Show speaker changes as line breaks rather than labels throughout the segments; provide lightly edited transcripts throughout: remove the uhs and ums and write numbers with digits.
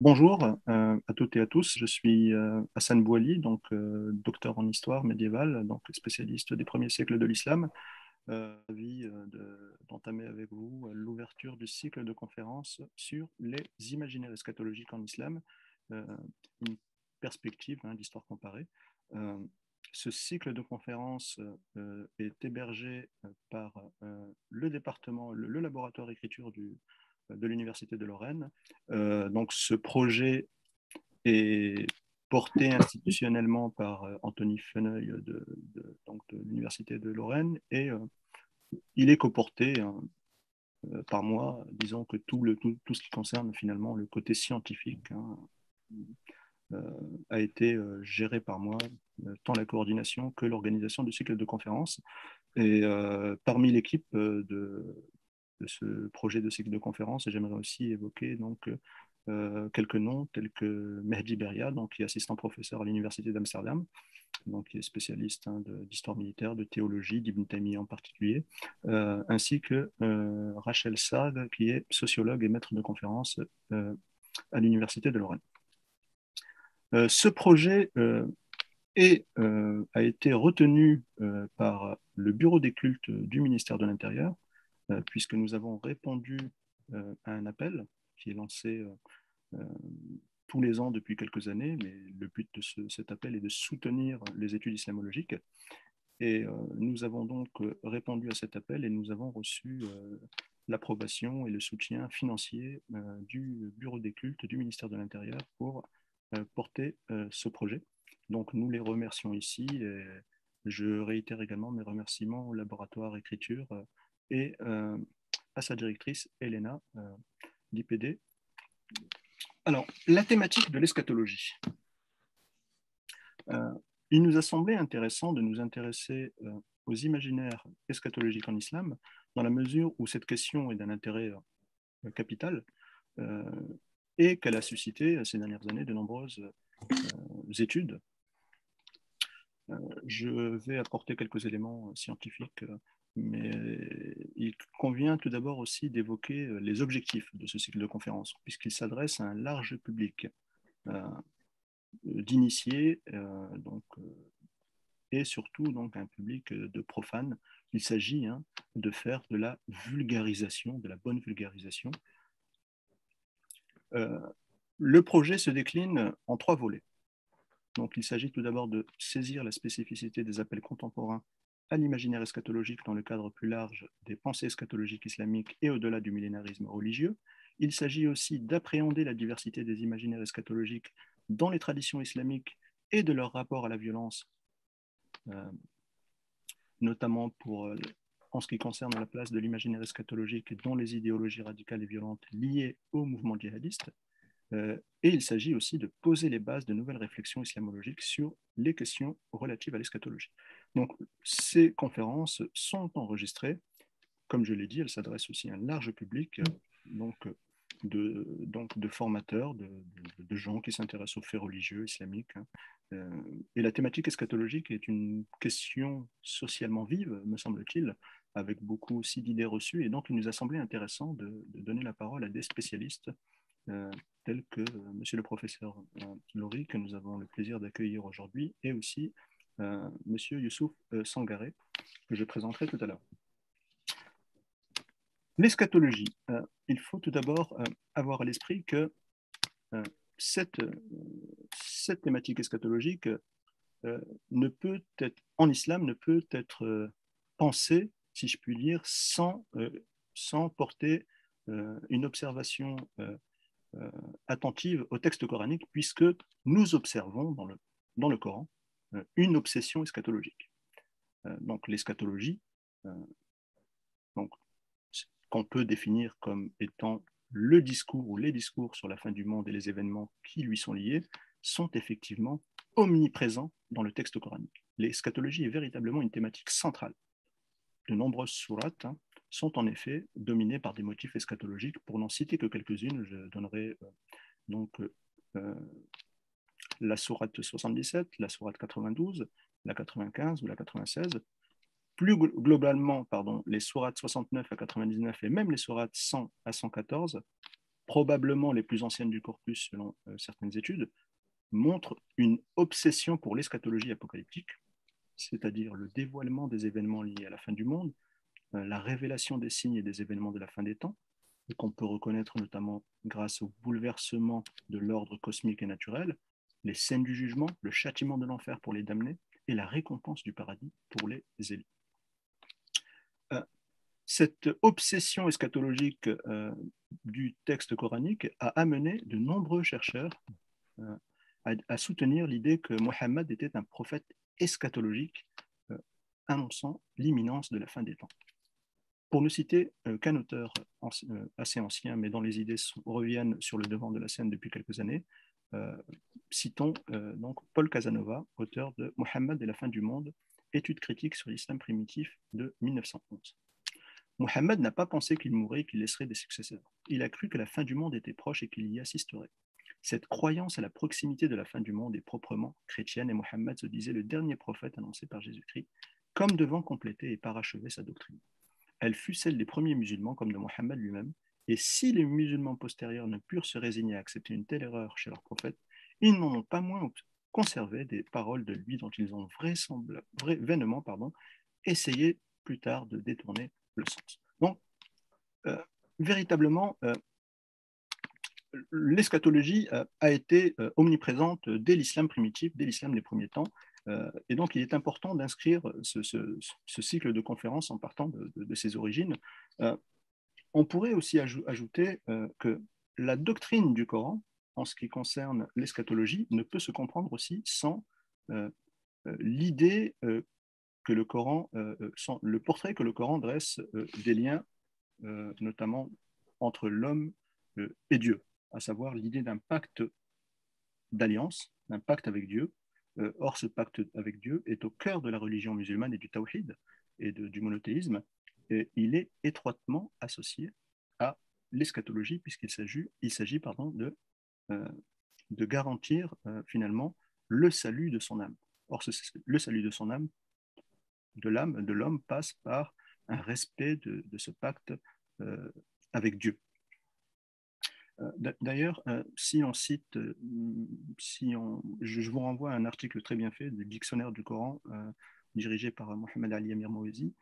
Bonjour à toutes et à tous, je suis Hassan Bouali, donc docteur en histoire médiévale, donc spécialiste des premiers siècles de l'islam. Ravi d'entamer avec vous l'ouverture du cycle de conférences sur les imaginaires eschatologiques en islam, euh, une perspective d'histoire comparée. Euh, Ce cycle de conférences est hébergé par le département, le laboratoire écriture de l'Université de Lorraine. Donc ce projet est porté institutionnellement par Anthony Feneuil donc de l'Université de Lorraine et il est coporté par moi. Disons que tout ce qui concerne finalement le côté scientifique euh, a été géré par moi, tant la coordination que l'organisation du cycle de conférences. Et parmi l'équipe de ce projet de cycle de conférences, j'aimerais aussi évoquer donc, quelques noms tels que Mehdi Beria, donc, qui est assistant professeur à l'Université d'Amsterdam, donc, qui est spécialiste d'histoire militaire, de théologie, d'Ibn Taymiyyah en particulier, ainsi que Rachel Saad, qui est sociologue et maître de conférences à l'Université de Lorraine. Ce projet a été retenu par le bureau des cultes du ministère de l'Intérieur, puisque nous avons répondu à un appel qui est lancé euh, tous les ans depuis quelques années, mais le but de cet appel est de soutenir les études islamologiques. Et nous avons donc répondu à cet appel et nous avons reçu l'approbation et le soutien financier du bureau des cultes du ministère de l'Intérieur pour porter ce projet. Donc nous les remercions ici et je réitère également mes remerciements au laboratoire écriture et à sa directrice Elena d'IPD. Alors, la thématique de l'eschatologie. Euh, il nous a semblé intéressant de nous intéresser aux imaginaires eschatologiques en islam, dans la mesure où cette question est d'un intérêt capital euh, et qu'elle a suscité ces dernières années de nombreuses études. Je vais apporter quelques éléments scientifiques, mais il convient tout d'abord aussi d'évoquer les objectifs de ce cycle de conférences, puisqu'il s'adresse à un large public d'initiés, et surtout donc un public de profanes. Il s'agit de faire de la vulgarisation, de la bonne vulgarisation. Euh, le projet se décline en trois volets. Donc, il s'agit tout d'abord de saisir la spécificité des appels contemporains à l'imaginaire eschatologique dans le cadre plus large des pensées eschatologiques islamiques et au-delà du millénarisme religieux. Il s'agit aussi d'appréhender la diversité des imaginaires eschatologiques dans les traditions islamiques et de leur rapport à la violence, euh, notamment en ce qui concerne la place de l'imaginaire eschatologique dans les idéologies radicales et violentes liées au mouvement djihadiste. Et il s'agit aussi de poser les bases de nouvelles réflexions islamologiques sur les questions relatives à l'eschatologie. Donc, ces conférences sont enregistrées. Comme je l'ai dit, elles s'adressent aussi à un large public, de formateurs, de gens qui s'intéressent aux faits religieux islamiques. Et la thématique eschatologique est une question socialement vive, me semble-t-il, avec beaucoup aussi d'idées reçues. Et donc, il nous a semblé intéressant de donner la parole à des spécialistes euh, tels que monsieur le professeur Laurie, que nous avons le plaisir d'accueillir aujourd'hui, et aussi monsieur Youssouf Sangaré, que je présenterai tout à l'heure. L'eschatologie. Il faut tout d'abord avoir à l'esprit que euh, cette, euh, cette thématique eschatologique ne peut être, en islam, ne peut être pensée, si je puis dire, sans porter une observation attentive au texte coranique, puisque nous observons dans le Coran une obsession eschatologique. Donc l'eschatologie, euh, donc, qu'on peut définir comme étant le discours ou les discours sur la fin du monde et les événements qui lui sont liés, sont effectivement omniprésents dans le texte coranique. L'eschatologie est véritablement une thématique centrale. De nombreuses sourates sont en effet dominées par des motifs eschatologiques. Pour n'en citer que quelques-unes, je donnerai donc la sourate 77, la sourate 92, la 95 ou la 96. Plus globalement, pardon, les sourates 69 à 99 et même les sourates 100 à 114 probablement les plus anciennes du corpus selon certaines études, montrent une obsession pour l'eschatologie apocalyptique, c'est-à-dire le dévoilement des événements liés à la fin du monde, la révélation des signes et des événements de la fin des temps, qu'on peut reconnaître notamment grâce au bouleversement de l'ordre cosmique et naturel, les scènes du jugement, le châtiment de l'enfer pour les damnés et la récompense du paradis pour les élus. Cette obsession eschatologique du texte coranique a amené de nombreux chercheurs à soutenir l'idée que Mohammed était un prophète eschatologique annonçant l'imminence de la fin des temps. Pour ne citer qu'un auteur assez ancien, mais dont les idées reviennent sur le devant de la scène depuis quelques années, citons donc Paul Casanova, auteur de Mohammed et la fin du monde, étude critique sur l'islam primitif de 1911. Mohammed n'a pas pensé qu'il mourrait et qu'il laisserait des successeurs. Il a cru que la fin du monde était proche et qu'il y assisterait. Cette croyance à la proximité de la fin du monde est proprement chrétienne et Mohammed se disait le dernier prophète annoncé par Jésus-Christ, comme devant compléter et parachever sa doctrine. Elle fut celle des premiers musulmans comme de Mohammed lui-même, et si les musulmans postérieurs ne purent se résigner à accepter une telle erreur chez leur prophète, ils n'en ont pas moins conservé des paroles de lui dont ils ont vainement essayé plus tard de détourner le sens. Donc, véritablement, l'eschatologie a été omniprésente dès l'islam primitif, dès l'islam des premiers temps, et donc il est important d'inscrire ce cycle de conférences en partant de ses origines. On pourrait aussi ajouter que la doctrine du Coran, en ce qui concerne l'eschatologie, ne peut se comprendre aussi sans l'idée que le Coran, sans le portrait que le Coran dresse des liens, notamment entre l'homme et Dieu, à savoir l'idée d'un pacte d'alliance, d'un pacte avec Dieu. Or, ce pacte avec Dieu est au cœur de la religion musulmane et du tawhid et du monothéisme. Et il est étroitement associé à l'eschatologie, puisqu'il s'agit de garantir finalement le salut de son âme. Or, le salut de son âme, de l'homme, passe par un respect de ce pacte avec Dieu. D'ailleurs, si on cite, je vous renvoie à un article très bien fait du dictionnaire du Coran dirigé par Mohamed Ali Amir Moezi,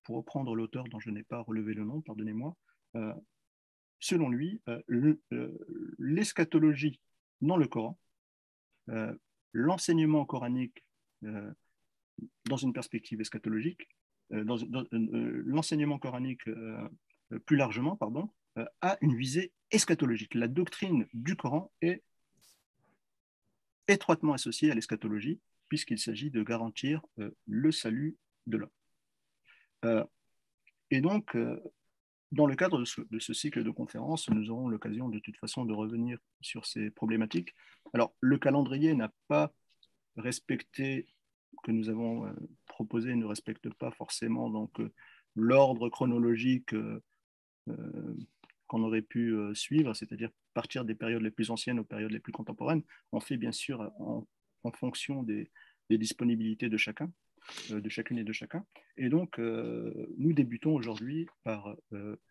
pour reprendre l'auteur dont je n'ai pas relevé le nom, pardonnez-moi. Selon lui, l'eschatologie dans le Coran, l'enseignement coranique dans une perspective eschatologique, l'enseignement coranique plus largement, a une visée eschatologique. La doctrine du Coran est étroitement associée à l'eschatologie, puisqu'il s'agit de garantir le salut de l'homme. Et donc, dans le cadre de ce cycle de conférences, nous aurons l'occasion de toute façon de revenir sur ces problématiques. Alors, le calendrier n'a pas respecté, que nous avons proposé, ne respecte pas forcément donc l'ordre chronologique qu'on aurait pu suivre, c'est-à-dire partir des périodes les plus anciennes aux périodes les plus contemporaines. On fait bien sûr en fonction des disponibilités de chacun, de chacune et de chacun. Et donc, nous débutons aujourd'hui par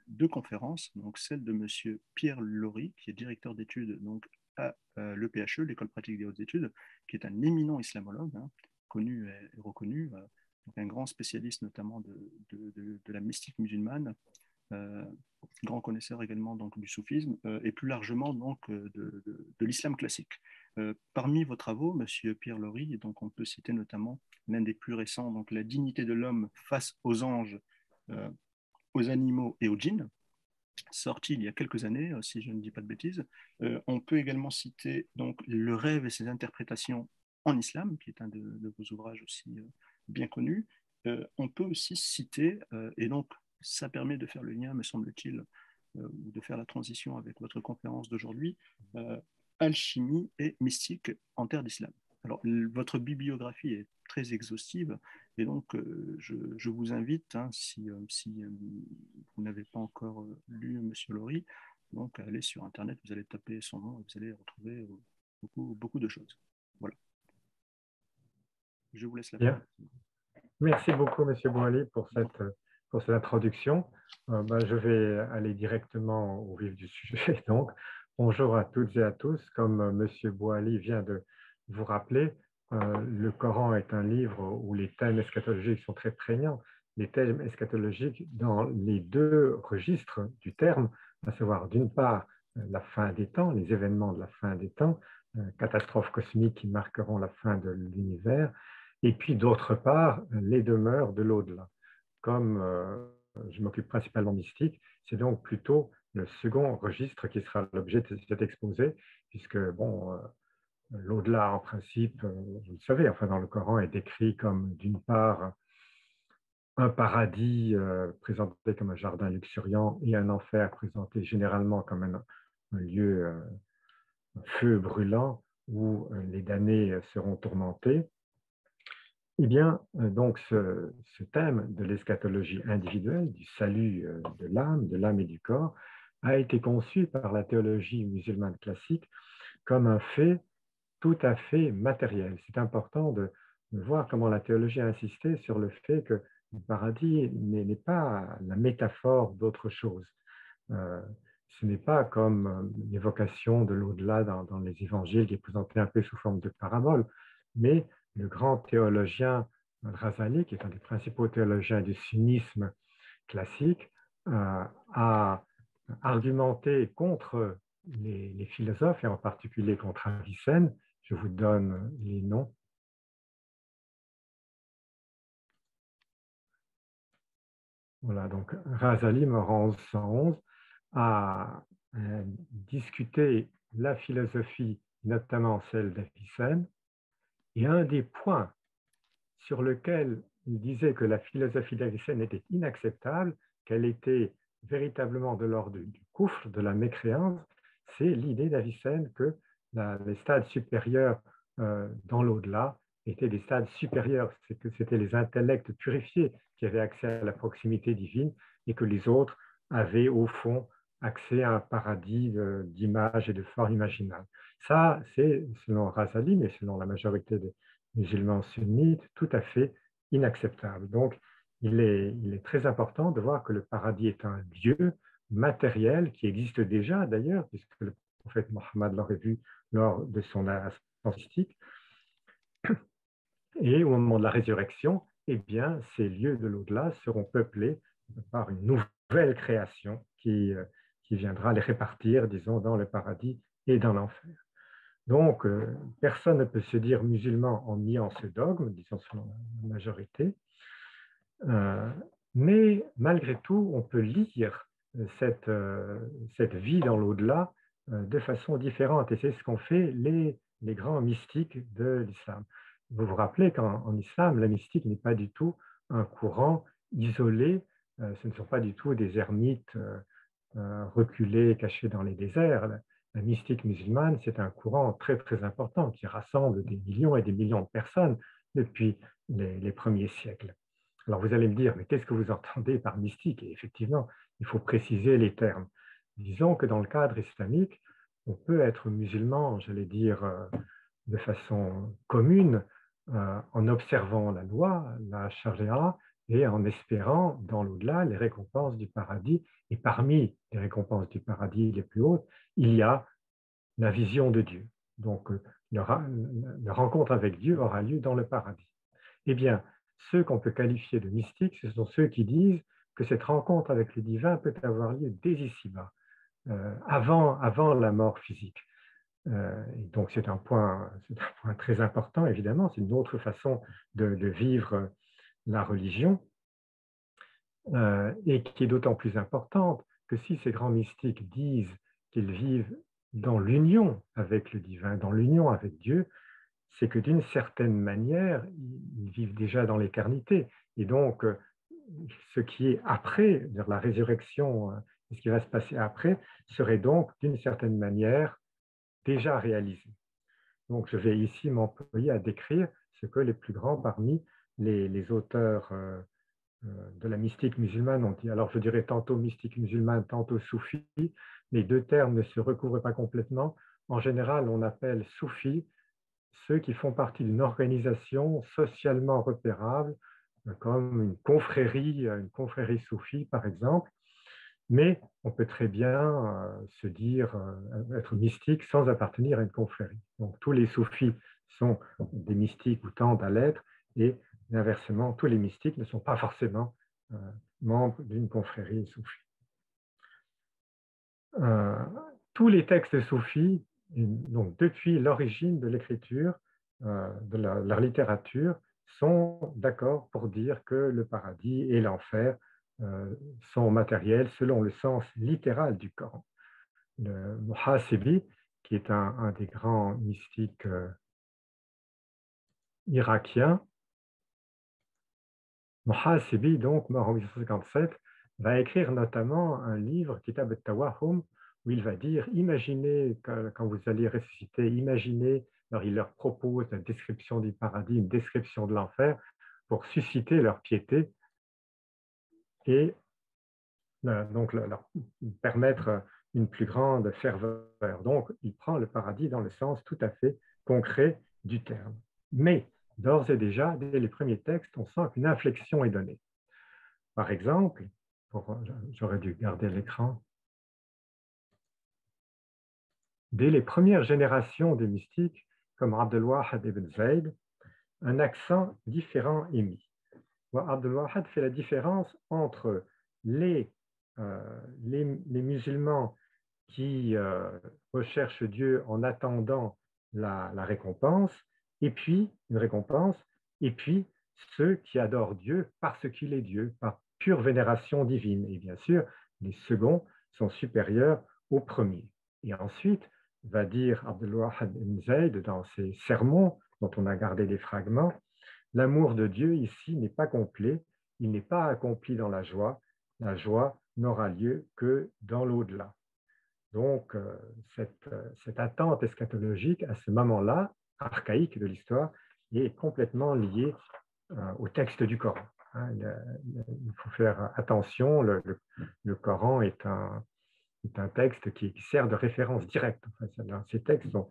deux conférences, donc celle de M. Pierre Laury, qui est directeur d'études donc, à l'EPHE, l'École pratique des hautes études, qui est un éminent islamologue, connu et reconnu, donc un grand spécialiste notamment de la mystique musulmane, grand connaisseur également donc, du soufisme et plus largement donc, de l'islam classique. Parmi vos travaux, Monsieur Pierre Laury, donc on peut citer notamment l'un des plus récents, donc La dignité de l'homme face aux anges, aux animaux et aux djinns, sorti il y a quelques années, si je ne dis pas de bêtises. On peut également citer donc Le rêve et ses interprétations en islam, qui est un de vos ouvrages aussi bien connus. On peut aussi citer, et donc ça permet de faire le lien, me semble-t-il, ou de faire la transition avec votre conférence d'aujourd'hui, Alchimie et mystique en terre d'islam. Alors, votre bibliographie est très exhaustive, et donc je vous invite, si vous n'avez pas encore lu M. Laury, donc à aller sur Internet, vous allez taper son nom et vous allez retrouver beaucoup de choses. Voilà. Je vous laisse la parole.
Merci beaucoup, M. Bouali, pour cette pour cette introduction. Je vais aller directement au vif du sujet. Donc, bonjour à toutes et à tous. Comme M. Boali vient de vous rappeler, le Coran est un livre où les thèmes eschatologiques sont très prégnants. Les thèmes eschatologiques dans les deux registres du terme, à savoir d'une part la fin des temps, les événements de la fin des temps, catastrophes cosmiques qui marqueront la fin de l'univers, et puis d'autre part les demeures de l'au-delà. Comme je m'occupe principalement mystique, c'est donc plutôt le second registre qui sera l'objet de cet exposé, puisque l'au-delà, en principe, vous le savez, enfin dans le Coran, est décrit comme d'une part un paradis présenté comme un jardin luxuriant et un enfer présenté généralement comme un lieu, un feu brûlant où les damnés seront tourmentés. Eh bien, donc ce thème de l'eschatologie individuelle, du salut de l'âme et du corps, a été conçu par la théologie musulmane classique comme un fait tout à fait matériel. C'est important de voir comment la théologie a insisté sur le fait que le paradis n'est pas la métaphore d'autre chose. Ce n'est pas comme l'évocation de l'au-delà dans les évangiles qui est présentée un peu sous forme de parabole, mais le grand théologien Al-Ghazali, qui est un des principaux théologiens du sunnisme classique, a argumenté contre les philosophes, et en particulier contre Avicenne. Je vous donne les noms. Voilà, donc Ghazali, mort en 1111, a discuté la philosophie, notamment celle d'Avicenne, et un des points sur lequel il disait que la philosophie d'Avicenne était inacceptable, qu'elle était véritablement de l'ordre du kufr, de la mécréance, c'est l'idée d'Avicenne que les stades supérieurs dans l'au-delà étaient des stades supérieurs, c'est que c'était les intellects purifiés qui avaient accès à la proximité divine et que les autres avaient au fond accès à un paradis d'images et de formes imaginables. Ça, c'est selon Ghazali, mais selon la majorité des musulmans sunnites, tout à fait inacceptable. Donc, il est très important de voir que le paradis est un lieu matériel qui existe déjà d'ailleurs, puisque le prophète Mohammed l'aurait vu lors de son ascension. Et au moment de la résurrection, eh bien, ces lieux de l'au-delà seront peuplés par une nouvelle création qui viendra les répartir, disons, dans le paradis et dans l'enfer. Donc, personne ne peut se dire musulman en niant ce dogme, disons selon la majorité, mais malgré tout, on peut lire cette vie dans l'au-delà de façon différente, et c'est ce qu'ont fait les grands mystiques de l'islam. Vous vous rappelez qu'en islam, la mystique n'est pas du tout un courant isolé, ce ne sont pas du tout des ermites reculés, cachés dans les déserts. La mystique musulmane, c'est un courant très, très important qui rassemble des millions et des millions de personnes depuis les premiers siècles. Alors vous allez me dire, mais qu'est-ce que vous entendez par mystique? Et effectivement, il faut préciser les termes. Disons que dans le cadre islamique, on peut être musulman, j'allais dire, de façon commune, en observant la loi, la charia, et en espérant dans l'au-delà les récompenses du paradis. Et parmi les récompenses du paradis les plus hautes, il y a la vision de Dieu. Donc, la rencontre avec Dieu aura lieu dans le paradis. Eh bien, ceux qu'on peut qualifier de mystiques, ce sont ceux qui disent que cette rencontre avec le divin peut avoir lieu dès ici-bas, avant la mort physique. Et donc, c'est un point très important, évidemment. C'est une autre façon de vivre la religion, et qui est d'autant plus importante que si ces grands mystiques disent qu'ils vivent dans l'union avec le divin, dans l'union avec Dieu, c'est que d'une certaine manière, ils vivent déjà dans l'éternité. Et donc, ce qui est après, la résurrection, ce qui va se passer après, serait donc d'une certaine manière déjà réalisé. Donc, je vais ici m'employer à décrire ce que les plus grands parmi les auteurs de la mystique musulmane ont dit. Alors, je dirais tantôt mystique musulmane, tantôt soufi. Les deux termes ne se recouvrent pas complètement. En général, on appelle soufi ceux qui font partie d'une organisation socialement repérable, comme une confrérie soufie, par exemple, mais on peut très bien se dire être mystique sans appartenir à une confrérie. Donc tous les soufis sont des mystiques ou tendent à l'être, et inversement, tous les mystiques ne sont pas forcément euh, membres d'une confrérie soufie. Euh, tous les textes soufis, donc depuis l'origine de l'écriture, de leur littérature, sont d'accord pour dire que le paradis et l'enfer sont matériels selon le sens littéral du Coran. Le Muhasibi, qui est un des grands mystiques irakiens, Muhasibi, donc mort en 1857, va écrire notamment un livre, Kitab al-Tawahum, où il va dire, imaginez, quand vous allez ressusciter, imaginez, alors il leur propose une description du paradis, une description de l'enfer, pour susciter leur piété et donc leur permettre une plus grande ferveur. Donc, il prend le paradis dans le sens tout à fait concret du terme. Mais, d'ores et déjà, dès les premiers textes, on sent qu'une inflexion est donnée. Par exemple, j'aurais dû garder l'écran, dès les premières générations des mystiques, comme Abdul Wahid ibn Zayd, un accent différent est mis. Abdul Wahid fait la différence entre les musulmans qui recherchent Dieu en attendant la récompense, et puis une récompense, et puis ceux qui adorent Dieu parce qu'il est Dieu, par pure vénération divine. Et bien sûr, les seconds sont supérieurs aux premiers. Et ensuite, va dire Abdul Wahid ibn Zayd dans ses sermons, dont on a gardé des fragments, l'amour de Dieu ici n'est pas complet, il n'est pas accompli dans la joie n'aura lieu que dans l'au-delà. Donc, cette attente eschatologique, à ce moment-là, archaïque de l'histoire, est complètement liée au texte du Coran. Il faut faire attention, le Coran est un texte qui sert de référence directe. Enfin, ces textes sont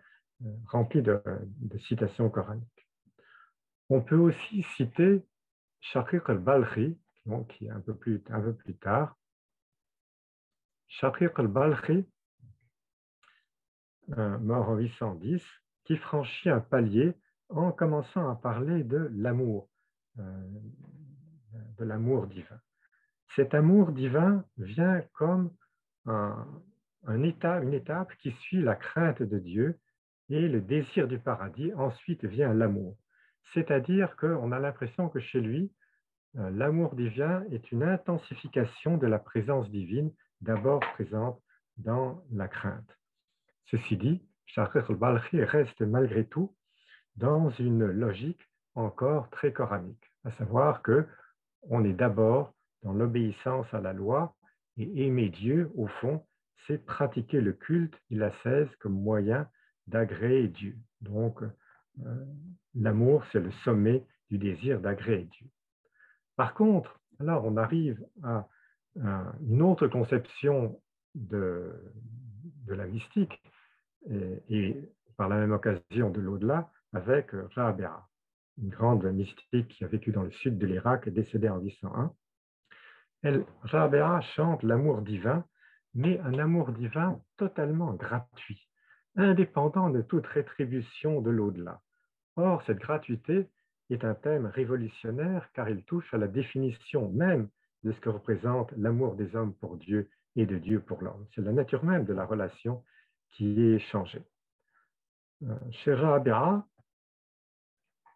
remplis de citations coraniques. On peut aussi citer Shaqiq al-Balkhi, qui est un peu plus tard. Shaqiq al-Balkhi, mort en 810, qui franchit un palier en commençant à parler de l'amour divin. Cet amour divin vient comme une étape qui suit la crainte de Dieu et le désir du paradis. Ensuite vient l'amour. C'est-à-dire qu'on a l'impression que chez lui, l'amour divin est une intensification de la présence divine, d'abord présente dans la crainte. Ceci dit, Shaqiq al-Balkhi reste malgré tout dans une logique encore très coranique, à savoir que on est d'abord dans l'obéissance à la loi, et aimer Dieu, au fond, c'est pratiquer le culte et l'ascèse comme moyen d'agréer Dieu. Donc, l'amour, c'est le sommet du désir d'agréer Dieu. Par contre, alors on arrive à une autre conception de la mystique, et par la même occasion de l'au-delà, avec Rabia, une grande mystique qui a vécu dans le sud de l'Irak et décédée en 801. Rabia chante l'amour divin, mais un amour divin totalement gratuit, indépendant de toute rétribution de l'au-delà. Or, cette gratuité est un thème révolutionnaire car il touche à la définition même de ce que représente l'amour des hommes pour Dieu et de Dieu pour l'homme. C'est la nature même de la relation qui est changée. Chez Rabia,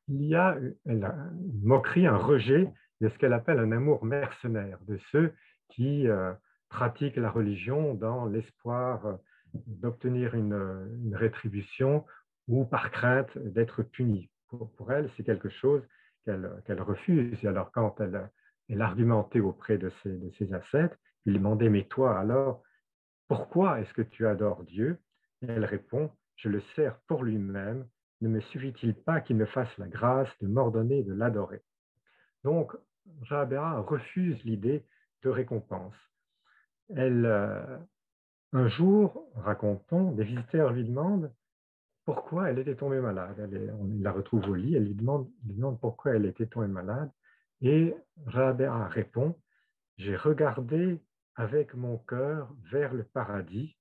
il y a une moquerie, un rejet de ce qu'elle appelle un amour mercenaire, de ceux qui pratiquent la religion dans l'espoir d'obtenir une rétribution ou par crainte d'être punis. Pour elle, c'est quelque chose qu'elle refuse. Et alors, quand elle argumentait auprès de ses ascètes, il demandait, mais toi alors, pourquoi est-ce que tu adores Dieu? Et elle répond, je le sers pour lui-même, ne me suffit-il pas qu'il me fasse la grâce de m'ordonner de l'adorer? Donc, Rabia refuse l'idée de récompense. Un jour, raconte-t-on, des visiteurs lui demandent pourquoi elle était tombée malade. On la retrouve au lit, elle lui demande pourquoi elle était tombée malade. Et Rabéa répond, j'ai regardé avec mon cœur vers le paradis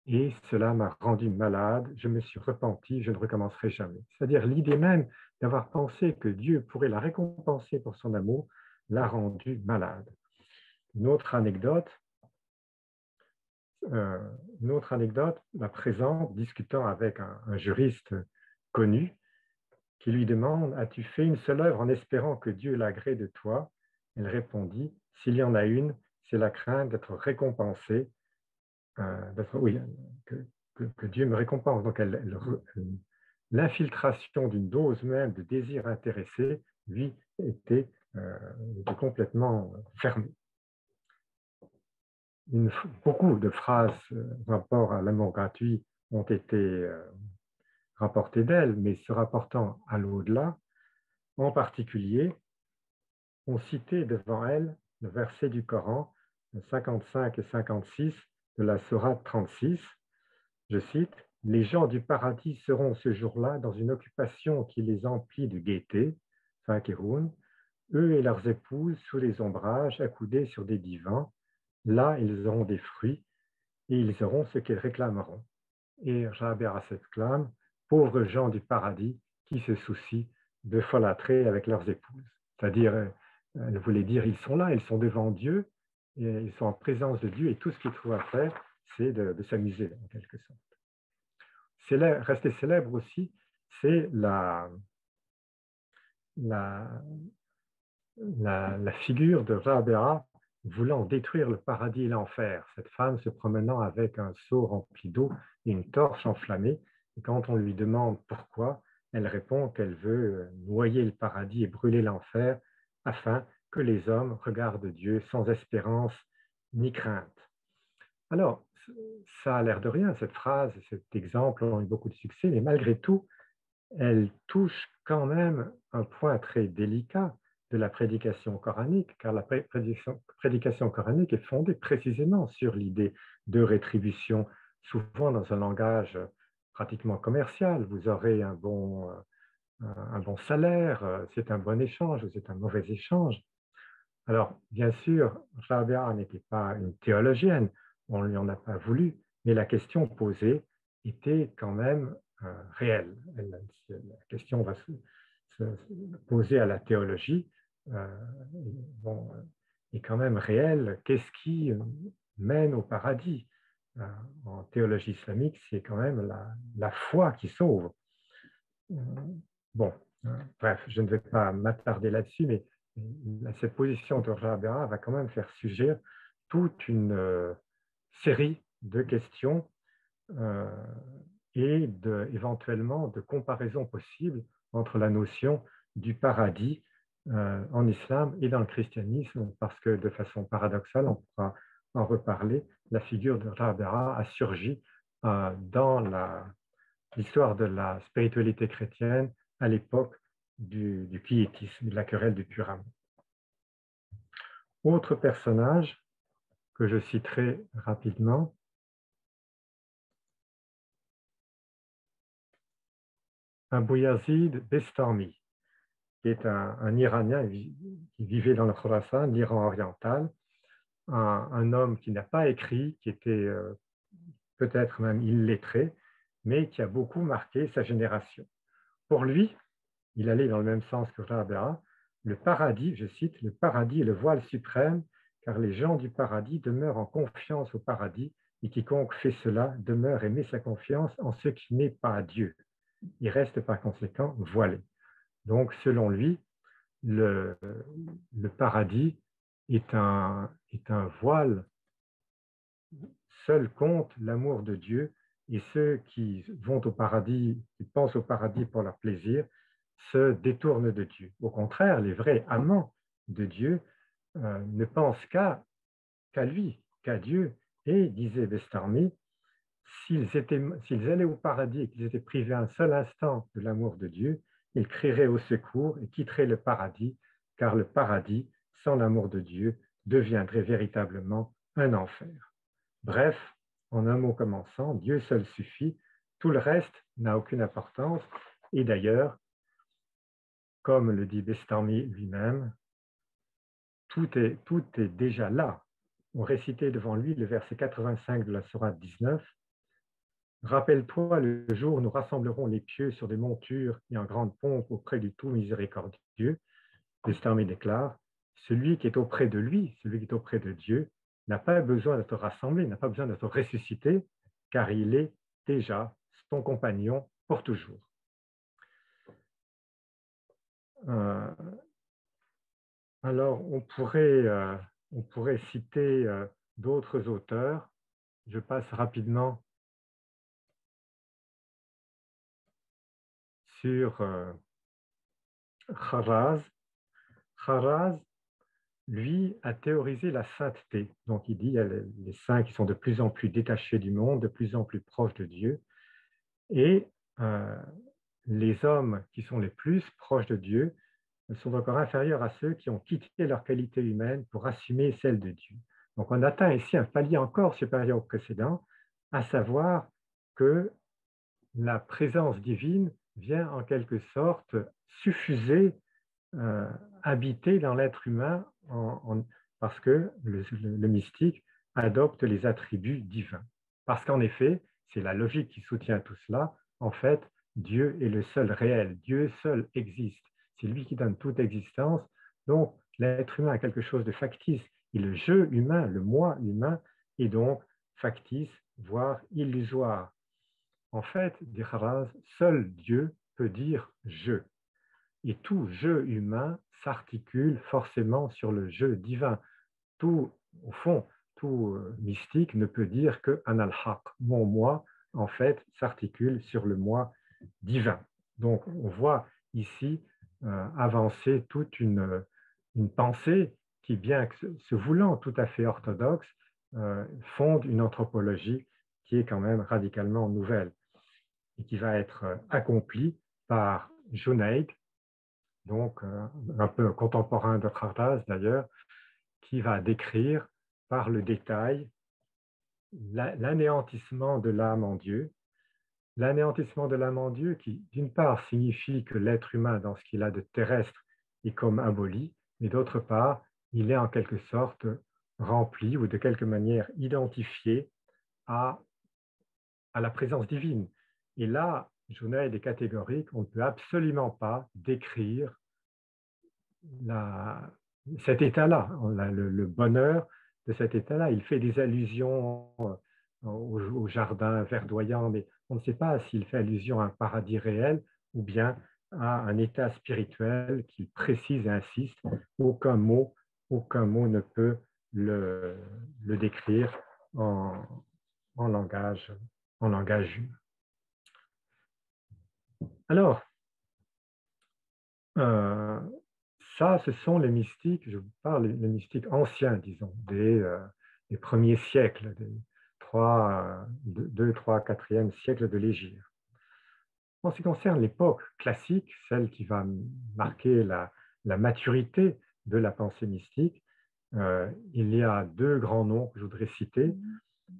et cela m'a rendu malade, je me suis repenti, je ne recommencerai jamais. C'est-à-dire l'idée même d'avoir pensé que Dieu pourrait la récompenser pour son amour l'a rendu malade. Une autre anecdote, la présente, discutant avec un juriste connu, qui lui demande, as-tu fait une seule œuvre en espérant que Dieu l'agrée de toi? Elle répondit, s'il y en a une, c'est la crainte d'être récompensée, oui, que Dieu me récompense. Donc, l'infiltration d'une dose même de désir intéressé, lui, était complètement fermée. Beaucoup de phrases rapport à l'amour gratuit ont été rapportées d'elle, mais se rapportant à l'au-delà, en particulier, on citait devant elle le verset du Coran 55 et 56 de la sourate 36. Je cite, « Les gens du paradis seront ce jour-là dans une occupation qui les emplit de gaieté, fakirun, eux et leurs épouses sous les ombrages, accoudés sur des divans. Là, ils auront des fruits et ils auront ce qu'ils réclameront. » Et Rabéa s'exclame, « Pauvres gens du paradis qui se soucient de folâtrer avec leurs épouses. » C'est-à-dire, elle voulait dire, ils sont là, ils sont devant Dieu, et ils sont en présence de Dieu, et tout ce qu'ils trouvent à faire, c'est de s'amuser, en quelque sorte. Rester célèbre aussi, c'est la figure de Rabéa voulant détruire le paradis et l'enfer. Cette femme se promenant avec un seau rempli d'eau et une torche enflammée. Et quand on lui demande pourquoi, elle répond qu'elle veut noyer le paradis et brûler l'enfer afin que les hommes regardent Dieu sans espérance ni crainte. Alors, ça a l'air de rien, cette phrase, cet exemple ont eu beaucoup de succès, mais malgré tout, elle touche quand même un point très délicat de la prédication coranique, car la prédication coranique est fondée précisément sur l'idée de rétribution, souvent dans un langage pratiquement commercial. Vous aurez un bon salaire, c'est un bon échange ou c'est un mauvais échange. Alors, bien sûr, Rabéa n'était pas une théologienne, on ne lui en a pas voulu, mais la question posée était quand même réelle. La question va se poser à la théologie, est quand même réelle. Qu'est-ce qui mène au paradis? En théologie islamique, c'est quand même la foi qui sauve. Bon, bref, je ne vais pas m'attarder là-dessus, mais cette position de Rabéa va quand même faire surgir toute une série de questions et éventuellement de comparaisons possibles entre la notion du paradis en islam et dans le christianisme, parce que de façon paradoxale, on pourra en reparler, la figure de Rabéa a surgi dans l'histoire de la spiritualité chrétienne à l'époque du piétisme, de la querelle du Purim. Autre personnage que je citerai rapidement, Abou Yazid Bestami, qui est un Iranien qui vivait dans le Khorasan, l'Iran oriental, un homme qui n'a pas écrit, qui était peut-être même illettré, mais qui a beaucoup marqué sa génération. Pour lui, il allait dans le même sens que Rabéa, le paradis, je cite, le paradis est le voile suprême, car les gens du paradis demeurent en confiance au paradis, et quiconque fait cela demeure et met sa confiance en ce qui n'est pas Dieu. Il reste par conséquent voilé. Donc, selon lui, le paradis est un voile, seul compte l'amour de Dieu, et ceux qui vont au paradis, qui pensent au paradis pour leur plaisir, se détournent de Dieu. Au contraire, les vrais amants de Dieu ne pensent qu'à lui, qu'à Dieu. Et, disait Bestami, s'ils allaient au paradis et qu'ils étaient privés un seul instant de l'amour de Dieu, ils crieraient au secours et quitteraient le paradis, car le paradis, sans l'amour de Dieu, deviendrait véritablement un enfer. Bref, en un mot commençant, Dieu seul suffit, tout le reste n'a aucune importance. Et d'ailleurs, comme le dit Bestami lui-même, tout est déjà là. On récitait devant lui le verset 85 de la sourate 19. Rappelle-toi le jour où nous rassemblerons les pieux sur des montures et en grande pompe auprès du tout miséricordieux. L'Islam déclare, celui qui est auprès de lui, celui qui est auprès de Dieu, n'a pas besoin d'être rassemblé, n'a pas besoin d'être ressuscité, car il est déjà son compagnon pour toujours. Alors, on pourrait citer d'autres auteurs. Je passe rapidement sur Kharaz. Kharaz, lui, a théorisé la sainteté. Donc, il dit il y a les saints qui sont de plus en plus détachés du monde, de plus en plus proches de Dieu. Et les hommes qui sont les plus proches de Dieu sont encore inférieurs à ceux qui ont quitté leur qualité humaine pour assumer celle de Dieu. Donc, on atteint ici un palier encore supérieur au précédent, à savoir que la présence divine vient en quelque sorte suffuser, habiter dans l'être humain parce que le mystique adopte les attributs divins. Parce qu'en effet, c'est la logique qui soutient tout cela, en fait, Dieu est le seul réel, Dieu seul existe, c'est lui qui donne toute existence, donc l'être humain a quelque chose de factice, et le jeu humain, le moi humain, est donc factice, voire illusoire. En fait, dit Kharaz, seul Dieu peut dire « je ». Et tout jeu humain s'articule forcément sur le jeu divin. Tout, au fond, tout mystique ne peut dire que « an-al-haq ». Mon moi, en fait, s'articule sur le moi divin. Donc, on voit ici avancer toute une pensée qui, bien que se voulant tout à fait orthodoxe, fonde une anthropologie qui est quand même radicalement nouvelle et qui va être accomplie par Junayd, donc un peu contemporain de Kharaz d'ailleurs, qui va décrire par le détail l'anéantissement de l'âme en Dieu. L'anéantissement de l'âme en Dieu qui, d'une part, signifie que l'être humain, dans ce qu'il a de terrestre, est comme aboli, mais d'autre part, il est en quelque sorte rempli ou de quelque manière identifié à la présence divine. Et là, Junayd est catégorique, on ne peut absolument pas décrire cet état-là, le bonheur de cet état-là. Il fait des allusions au jardin verdoyant, mais on ne sait pas s'il fait allusion à un paradis réel ou bien à un état spirituel qu'il précise et insiste. Aucun mot ne peut le décrire en langage humain. Alors, ça, ce sont les mystiques, je vous parle des mystiques anciens, disons, des premiers siècles, des 2, 3, 4e siècle de l'Hégire. En ce qui concerne l'époque classique, celle qui va marquer la maturité de la pensée mystique, il y a deux grands noms que je voudrais citer.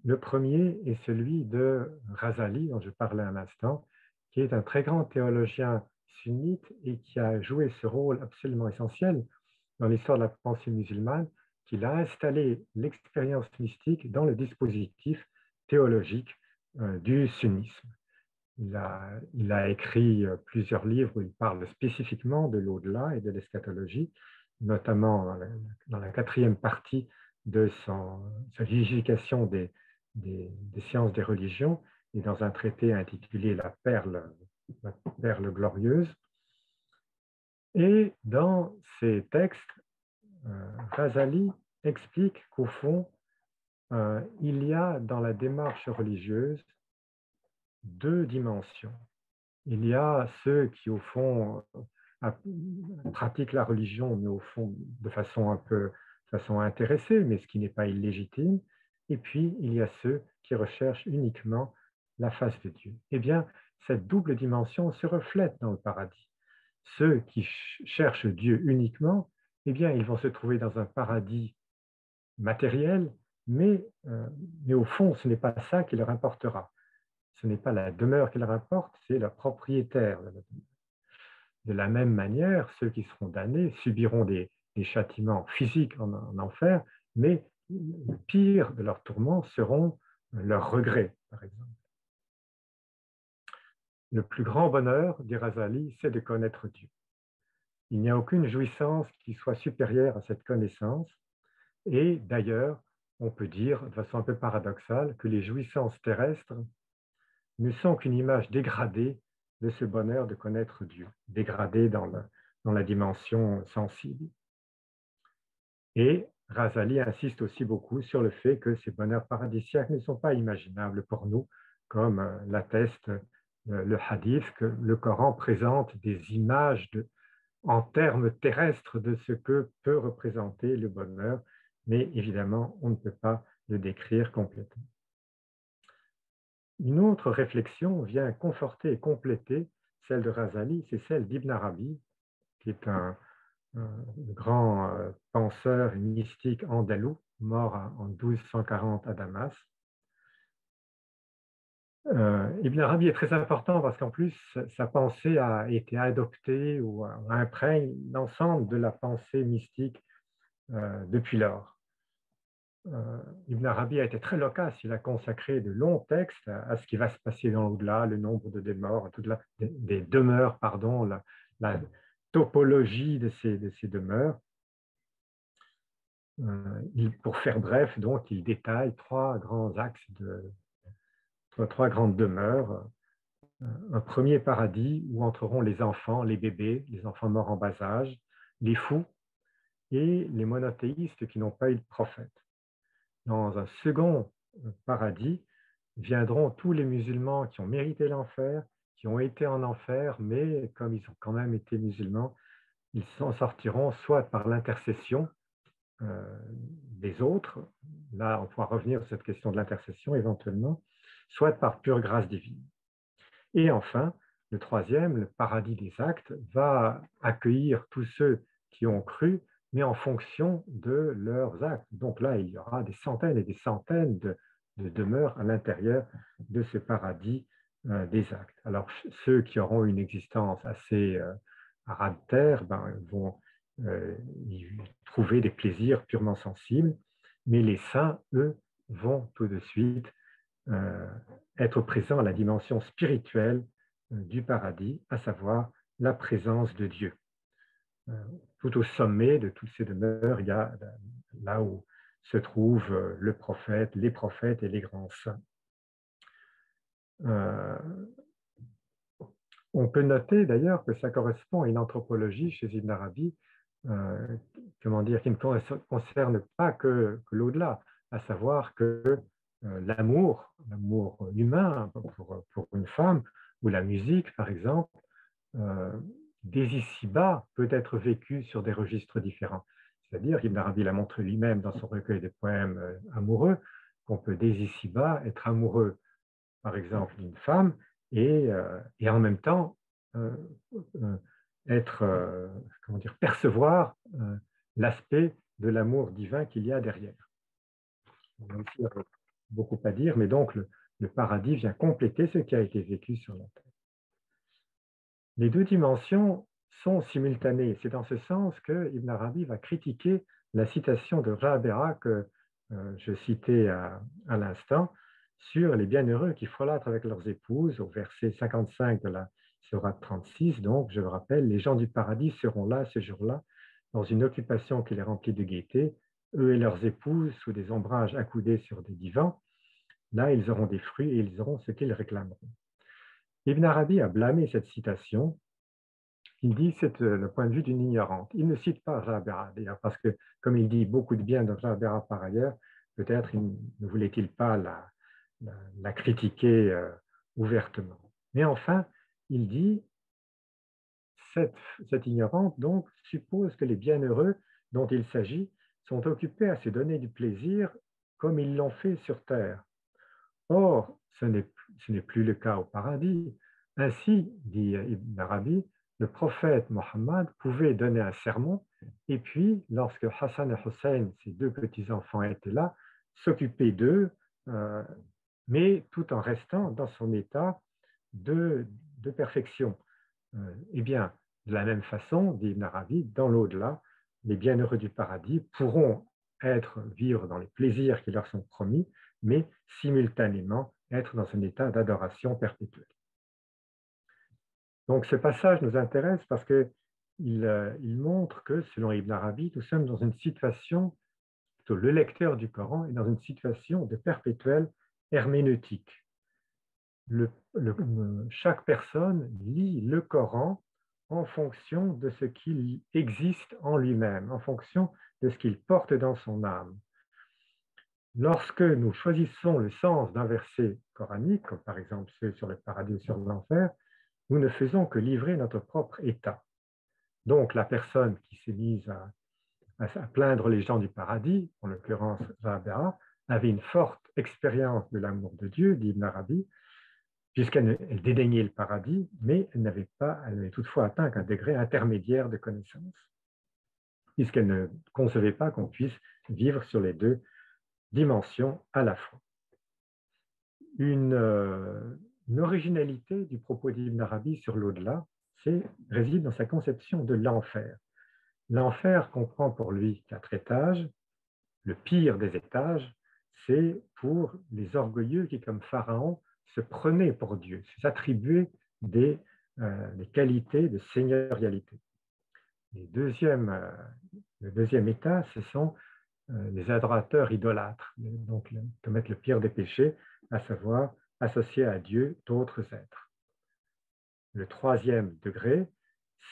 Le premier est celui de Razali, dont je parlais un instant, qui est un très grand théologien sunnite et qui a joué ce rôle absolument essentiel dans l'histoire de la pensée musulmane, qu'il a installé l'expérience mystique dans le dispositif théologique du sunnisme. Il a écrit plusieurs livres où il parle spécifiquement de l'au-delà et de l'eschatologie, notamment dans la 4e partie de sa vivification des sciences des religions et dans un traité intitulé La perle glorieuse. Et dans ces textes, Razali explique qu'au fond, il y a dans la démarche religieuse deux dimensions. Il y a ceux qui, au fond, pratiquent la religion, mais au fond, de façon intéressée, mais ce qui n'est pas illégitime. Et puis, il y a ceux qui recherchent uniquement la face de Dieu. Eh bien, cette double dimension se reflète dans le paradis. Ceux qui cherchent Dieu uniquement, eh bien, ils vont se trouver dans un paradis matériel, mais au fond, ce n'est pas ça qui leur importera. Ce n'est pas la demeure qui leur importe, c'est le propriétaire de la demeure. De la même manière, ceux qui seront damnés subiront des des châtiments physiques en enfer, mais le pire de leurs tourments seront leurs regrets, par exemple. Le plus grand bonheur, dit Razali, c'est de connaître Dieu. Il n'y a aucune jouissance qui soit supérieure à cette connaissance, et d'ailleurs, on peut dire de façon un peu paradoxale que les jouissances terrestres ne sont qu'une image dégradée de ce bonheur de connaître Dieu, dégradée dans la dimension sensible. Et Razali insiste aussi beaucoup sur le fait que ces bonheurs paradisiaques ne sont pas imaginables pour nous, comme l'atteste le hadith, que le Coran présente des images en termes terrestres de ce que peut représenter le bonheur, mais évidemment, on ne peut pas le décrire complètement. Une autre réflexion vient conforter et compléter celle de Razali, c'est celle d'Ibn Arabi, qui est un grand penseur mystique andalou, mort en 1240 à Damas. Ibn Arabi est très important parce qu'en plus, sa pensée a été adoptée ou imprègne l'ensemble de la pensée mystique depuis lors. Ibn Arabi a été très loquace, il a consacré de longs textes à ce qui va se passer dans l'au-delà, le nombre de demeures, des demeures, pardon, la topologie de ces demeures. Pour faire bref, donc, il détaille trois grands axes, trois grandes demeures. Un premier paradis où entreront les enfants, les bébés, les enfants morts en bas âge, les fous et les monothéistes qui n'ont pas eu de prophète. Dans un second paradis viendront tous les musulmans qui ont mérité l'enfer, qui ont été en enfer, mais comme ils ont quand même été musulmans, ils s'en sortiront soit par l'intercession des autres, là on pourra revenir sur cette question de l'intercession éventuellement, soit par pure grâce divine. Et enfin, le troisième, le paradis des actes, va accueillir tous ceux qui ont cru, mais en fonction de leurs actes. Donc là, il y aura des centaines et des centaines de demeures à l'intérieur de ce paradis des actes. Alors, ceux qui auront une existence assez à ras de terre vont y trouver des plaisirs purement sensibles, mais les saints, eux, vont tout de suite être présents à la dimension spirituelle du paradis, à savoir la présence de Dieu. Tout au sommet de toutes ces demeures, il y a là où se trouvent le prophète, les prophètes et les grands saints. On peut noter d'ailleurs que ça correspond à une anthropologie chez Ibn Arabi, comment dire, qui ne concerne pas que l'au-delà, à savoir que l'amour humain pour une femme, ou la musique par exemple, dès ici-bas peut être vécu sur des registres différents. C'est-à-dire, Ibn Arabi l'a montré lui-même dans son recueil de poèmes amoureux, qu'on peut dès ici-bas être amoureux, par exemple, d'une femme et en même temps percevoir l'aspect de l'amour divin qu'il y a derrière. On a aussi beaucoup à dire, mais donc le paradis vient compléter ce qui a été vécu sur la terre. Les deux dimensions sont simultanées. C'est dans ce sens que Ibn Arabi va critiquer la citation de Rabi'a que je citais à l'instant sur les bienheureux qui folâtrent avec leurs épouses au verset 55 de la sourate 36. Donc, je le rappelle, les gens du paradis seront là ce jour-là dans une occupation qui les remplit de gaieté, eux et leurs épouses sous des ombrages accoudés sur des divans. Là, ils auront des fruits et ils auront ce qu'ils réclameront. Ibn Arabi a blâmé cette citation. Il dit que c'est le point de vue d'une ignorante. Il ne cite pas Rabi'a, d'ailleurs, parce que, comme il dit beaucoup de bien de Rabi'a par ailleurs, peut-être ne voulait-il pas la critiquer ouvertement. Mais enfin, il dit cette ignorante donc suppose que les bienheureux dont il s'agit sont occupés à se donner du plaisir comme ils l'ont fait sur terre. Or, ce n'est plus le cas au paradis. Ainsi, dit Ibn Arabi, le prophète Mohammed pouvait donner un sermon et puis, lorsque Hassan et Hussein, ses deux petits-enfants, étaient là, s'occuper d'eux, mais tout en restant dans son état de perfection. Eh bien, de la même façon, dit Ibn Arabi, dans l'au-delà, les bienheureux du paradis pourront vivre dans les plaisirs qui leur sont promis, mais simultanément être dans un état d'adoration perpétuelle. Donc ce passage nous intéresse parce qu'il montre que, selon Ibn Arabi, nous sommes dans une situation, plutôt le lecteur du Coran est dans une situation de perpétuelle herméneutique. Chaque personne lit le Coran en fonction de ce qu'il existe en lui-même, en fonction de ce qu'il porte dans son âme. Lorsque nous choisissons le sens d'un verset coranique, comme par exemple ceux sur le paradis ou sur l'enfer, nous ne faisons que livrer notre propre état. Donc la personne qui s'est mise à plaindre les gens du paradis, en l'occurrence Rabia, avait une forte expérience de l'amour de Dieu, dit Ibn Arabi, puisqu'elle dédaignait le paradis, mais elle n'avait toutefois atteint qu'un degré intermédiaire de connaissance, puisqu'elle ne concevait pas qu'on puisse vivre sur les deux dimensions à la fois. Une originalité du propos d'Ibn Arabi sur l'au-delà réside dans sa conception de l'enfer. L'enfer comprend pour lui 4 étages. Le pire des étages, c'est pour les orgueilleux qui, comme Pharaon, se prenaient pour Dieu, s'attribuaient des qualités de seigneurialité. Le deuxième état, ce sont les adorateurs idolâtres, donc qui commettent le pire des péchés, à savoir associer à Dieu d'autres êtres. Le 3e degré,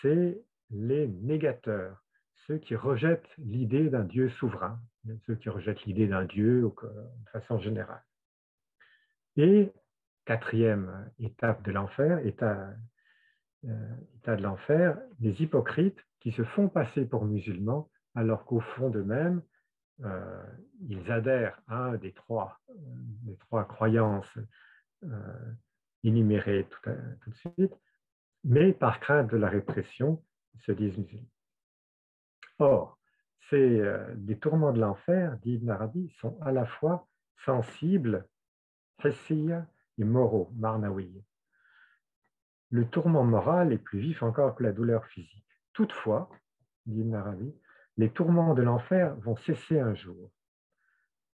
c'est les négateurs, ceux qui rejettent l'idée d'un Dieu souverain, ceux qui rejettent l'idée d'un Dieu de façon générale. Et 4e étape de l'enfer, état de l'enfer, les hypocrites qui se font passer pour musulmans alors qu'au fond d'eux-mêmes, ils adhèrent à un des trois croyances énumérées tout de suite, mais par crainte de la répression, ils se disent musulmans. Or, les tourments de l'enfer, dit Ibn Arabi, sont à la fois sensibles, hissiya, et moraux, marnawi. Le tourment moral est plus vif encore que la douleur physique. Toutefois, dit Ibn Arabi, les tourments de l'enfer vont cesser un jour.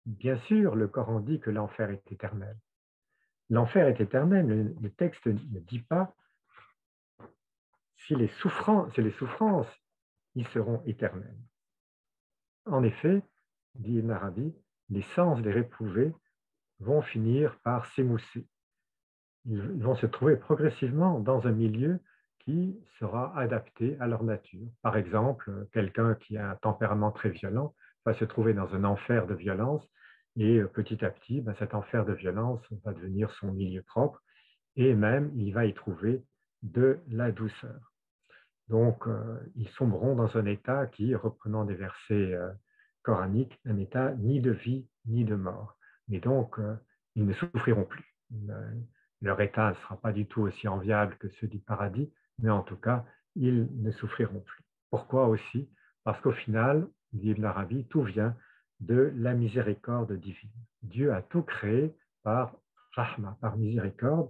Bien sûr, le Coran dit que l'enfer est éternel. L'enfer est éternel, le texte ne dit pas si les souffrances, ils seront éternelles. En effet, dit Ibn Arabi, les sens des réprouvés vont finir par s'émousser. Ils vont se trouver progressivement dans un milieu qui sera adapté à leur nature. Par exemple, quelqu'un qui a un tempérament très violent va se trouver dans un enfer de violence et petit à petit, cet enfer de violence va devenir son milieu propre et même il va y trouver de la douceur. Donc, ils sombreront dans un état qui, reprenant des versets coraniques, un état ni de vie ni de mort. Mais donc, ils ne souffriront plus. Leur état ne sera pas du tout aussi enviable que ceux du paradis, mais en tout cas, ils ne souffriront plus. Pourquoi aussi? Parce qu'au final, dit Ibn Arabi, tout vient de la miséricorde divine. Dieu a tout créé par rahma, par miséricorde.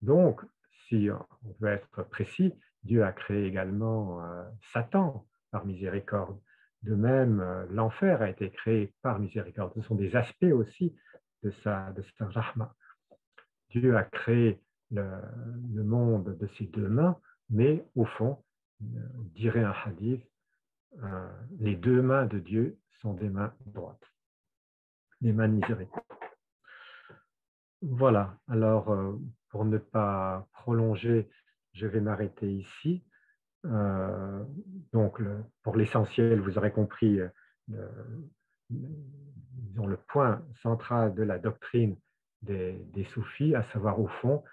Donc, si on veut être précis, Dieu a créé également Satan par miséricorde. De même, l'enfer a été créé par miséricorde. Ce sont des aspects aussi de sa rahma. Dieu a créé le monde de ses 2 mains, mais au fond, dirait un hadith, les 2 mains de Dieu sont des mains droites, des mains de miséricorde. Voilà, alors pour ne pas prolonger, je vais m'arrêter ici. Donc, pour l'essentiel, vous aurez compris le point central de la doctrine des soufis, à savoir au fond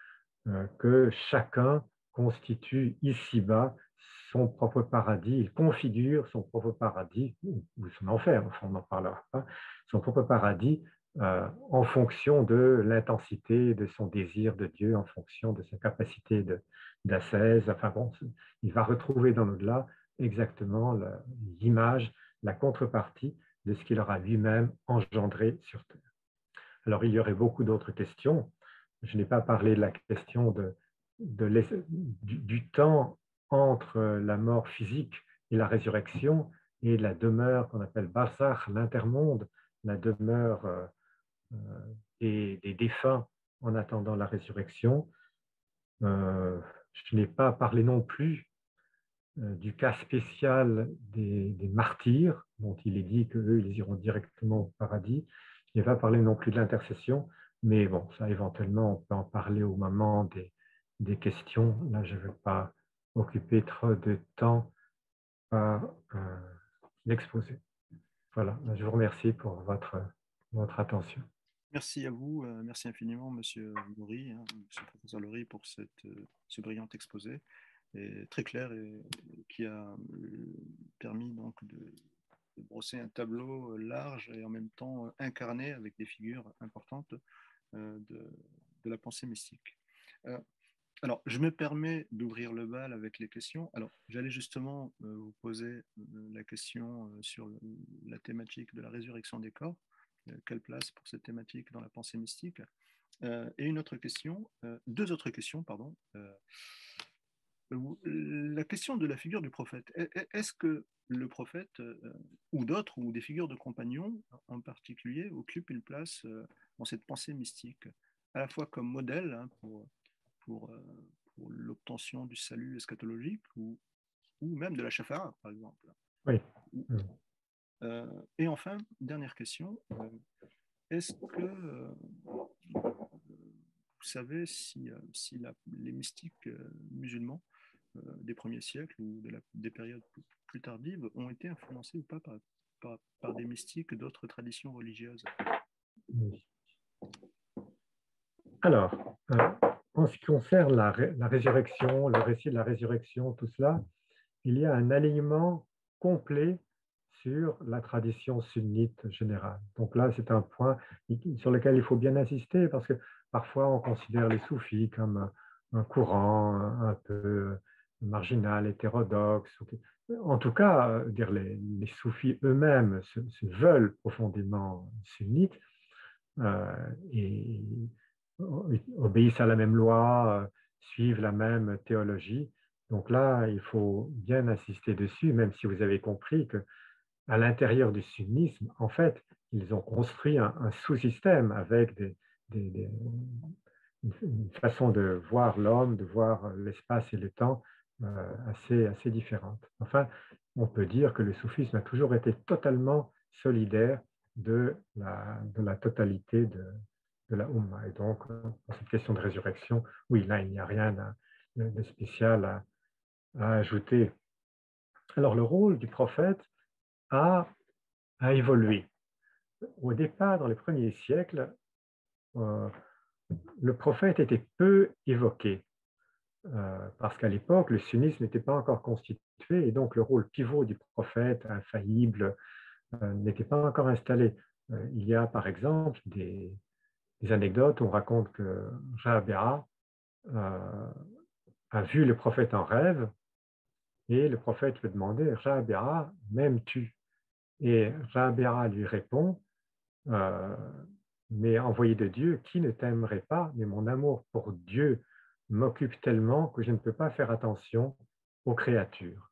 que chacun constitue ici-bas son propre paradis, il configure son propre paradis, ou son enfer, enfin on n'en parlera pas, son propre paradis en fonction de l'intensité de son désir de Dieu, en fonction de sa capacité d'ascèse. Enfin bon, il va retrouver dans l'au-delà exactement l'image, la contrepartie de ce qu'il aura lui-même engendré sur terre. Alors, il y aurait beaucoup d'autres questions. Je n'ai pas parlé de la question du temps entre la mort physique et la résurrection, et la demeure qu'on appelle Barzakh, l'intermonde, la demeure des défunts en attendant la résurrection. Je n'ai pas parlé non plus du cas spécial des martyrs, dont il est dit qu'eux, ils iront directement au paradis. Je n'ai pas parlé non plus de l'intercession, mais bon, ça éventuellement, on peut en parler au moment des questions. Là, je ne veux pas occuper trop de temps à l'exposer. Voilà, je vous remercie pour votre attention.
Merci à vous, merci infiniment, Monsieur Laurie, hein, Monsieur le professeur Laurie, pour ce brillant exposé, et très clair et qui a permis donc de brosser un tableau large et en même temps incarné avec des figures importantes de la pensée mystique. Alors, je me permets d'ouvrir le bal avec les questions. Alors, j'allais justement vous poser la question sur la thématique de la résurrection des corps. Quelle place pour cette thématique dans la pensée mystique? Et une autre question, deux autres questions, pardon. La question de la figure du prophète. Est-ce que le prophète ou d'autres, ou des figures de compagnons en particulier, occupent une place dans cette pensée mystique, à la fois comme modèle hein, pour, euh, pour l'obtention du salut eschatologique ou même de la shafara, par exemple.
Oui.
Et enfin, dernière question, est-ce que vous savez si les mystiques musulmans des premiers siècles ou des périodes plus tardives ont été influencés ou pas par des mystiques d'autres traditions religieuses?
Alors, en ce qui concerne la résurrection, le récit de la résurrection, tout cela, il y a un alignement complet sur la tradition sunnite générale. Donc là, c'est un point sur lequel il faut bien insister parce que parfois on considère les soufis comme un courant un peu marginal, hétérodoxe. En tout cas, dire les soufis eux-mêmes se veulent profondément sunnites et obéissent à la même loi, suivent la même théologie. Donc là, il faut bien insister dessus, même si vous avez compris que à l'intérieur du sunnisme, en fait, ils ont construit un sous-système avec une façon de voir l'homme, de voir l'espace et le temps assez différente. Enfin, on peut dire que le soufisme a toujours été totalement solidaire de la totalité de la Ummah. Et donc, pour cette question de résurrection, oui, là, il n'y a rien de spécial à ajouter. Alors, le rôle du prophète a évolué. Au départ, dans les premiers siècles, le prophète était peu évoqué parce qu'à l'époque, le sunnisme n'était pas encore constitué et donc le rôle pivot du prophète infaillible n'était pas encore installé. Il y a par exemple des anecdotes où on raconte que Jahabéa a vu le prophète en rêve et le prophète lui demandait Jahabéa, m'aimes-tu? Et Jahabéa lui répond mais envoyé de Dieu, qui ne t'aimerait pas? Mais mon amour pour Dieu m'occupe tellement que je ne peux pas faire attention aux créatures.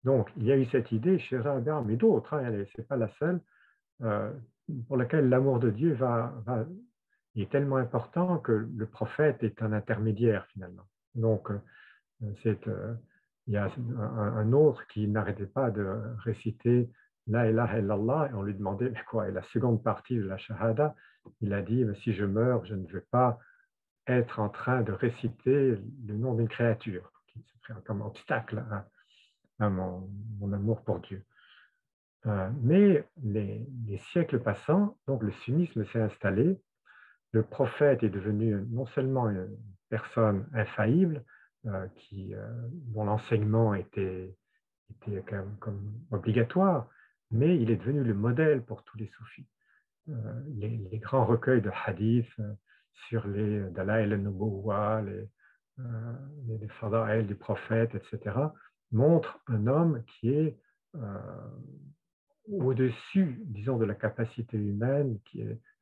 Donc, il y a eu cette idée chez Jahabéa, mais d'autres, hein, ce n'est pas la seule, pour laquelle l'amour de Dieu est tellement important que le prophète est un intermédiaire finalement. Donc, il y a un autre qui n'arrêtait pas de réciter La ilaha illallah et on lui demandait mais quoi, et la seconde partie de la shahada, il a dit si je meurs, je ne veux pas être en train de réciter le nom d'une créature qui serait comme obstacle à mon amour pour Dieu. Mais les siècles passant, donc le sunnisme s'est installé, le prophète est devenu non seulement une personne infaillible, dont l'enseignement était comme obligatoire, mais il est devenu le modèle pour tous les soufis. Les grands recueils de hadiths sur les Dalaïl al-Nubuwwa, les fada'il du prophète, etc., montrent un homme qui est au-dessus, disons, de la capacité humaine, qui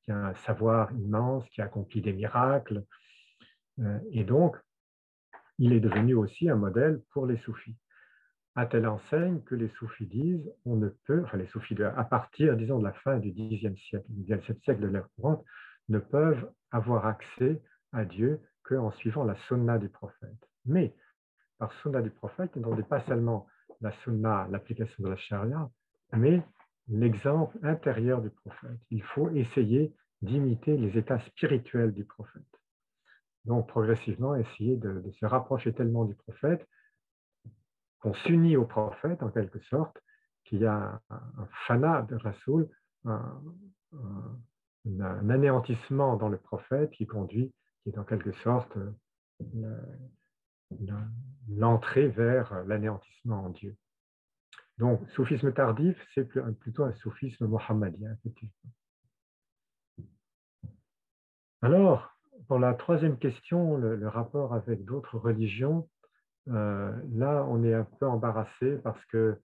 a un savoir immense, qui accomplit des miracles. Et donc, il est devenu aussi un modèle pour les soufis. à telle enseigne que les soufis disent on ne peut, enfin les soufis à partir, disons, de la fin du Xe siècle, du XIe siècle de l'ère courante, ne peuvent avoir accès à Dieu qu'en suivant la sunna du prophète. Mais par sunna du prophète, il n'entendait pas seulement la sunna, l'application de la charia, mais l'exemple intérieur du prophète. Il faut essayer d'imiter les états spirituels du prophète. Donc, progressivement, essayer de se rapprocher tellement du prophète qu'on s'unit au prophète, en quelque sorte, qu'il y a un fana de Rasoul, un anéantissement dans le prophète qui conduit, qui est en quelque sorte l'entrée vers l'anéantissement en Dieu. Donc, soufisme tardif, c'est plutôt un soufisme mohammédien, effectivement. Alors, pour la troisième question, le rapport avec d'autres religions, là, on est un peu embarrassé parce que,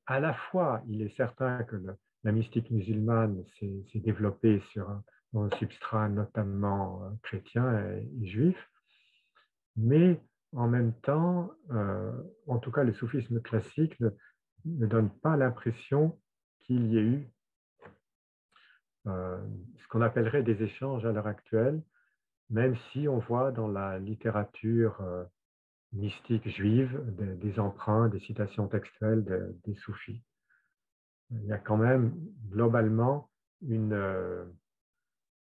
à la fois, il est certain que la mystique musulmane s'est développée sur un substrat notamment chrétien et juif, mais en même temps, en tout cas, le soufisme classique ne donne pas l'impression qu'il y ait eu ce qu'on appellerait des échanges à l'heure actuelle, même si on voit dans la littérature mystique juive des emprunts, des citations textuelles des soufis. Il y a quand même globalement une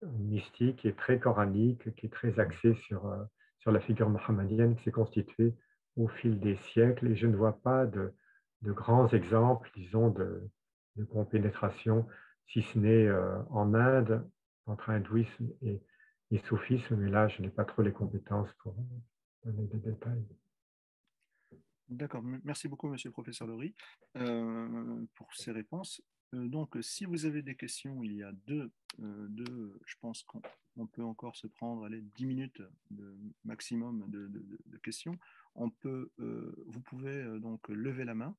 mystique qui est très coranique, qui est très axée sur la figure mohammedienne qui s'est constituée au fil des siècles, et je ne vois pas de grands exemples, disons, de compénétration, si ce n'est en Inde, entre hindouisme et soufisme, mais là, je n'ai pas trop les compétences pour donner des détails.
D'accord, merci beaucoup, monsieur le professeur Laurie, pour ces réponses. Donc, si vous avez des questions, il y a je pense qu'on peut encore se prendre 10 minutes de maximum de questions. Vous pouvez donc lever la main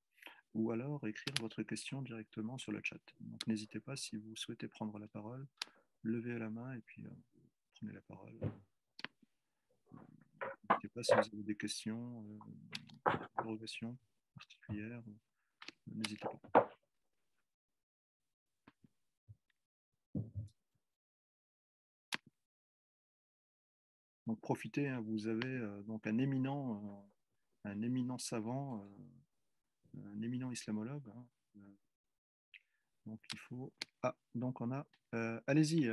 ou alors écrire votre question directement sur le chat. Donc, n'hésitez pas, si vous souhaitez prendre la parole, levez la main et puis prenez la parole. N'hésitez pas si vous avez des questions, interrogations particulières, n'hésitez pas. Donc profitez, hein, vous avez donc un éminent savant, un éminent islamologue. Hein, donc il faut. Ah, donc on a. Allez-y,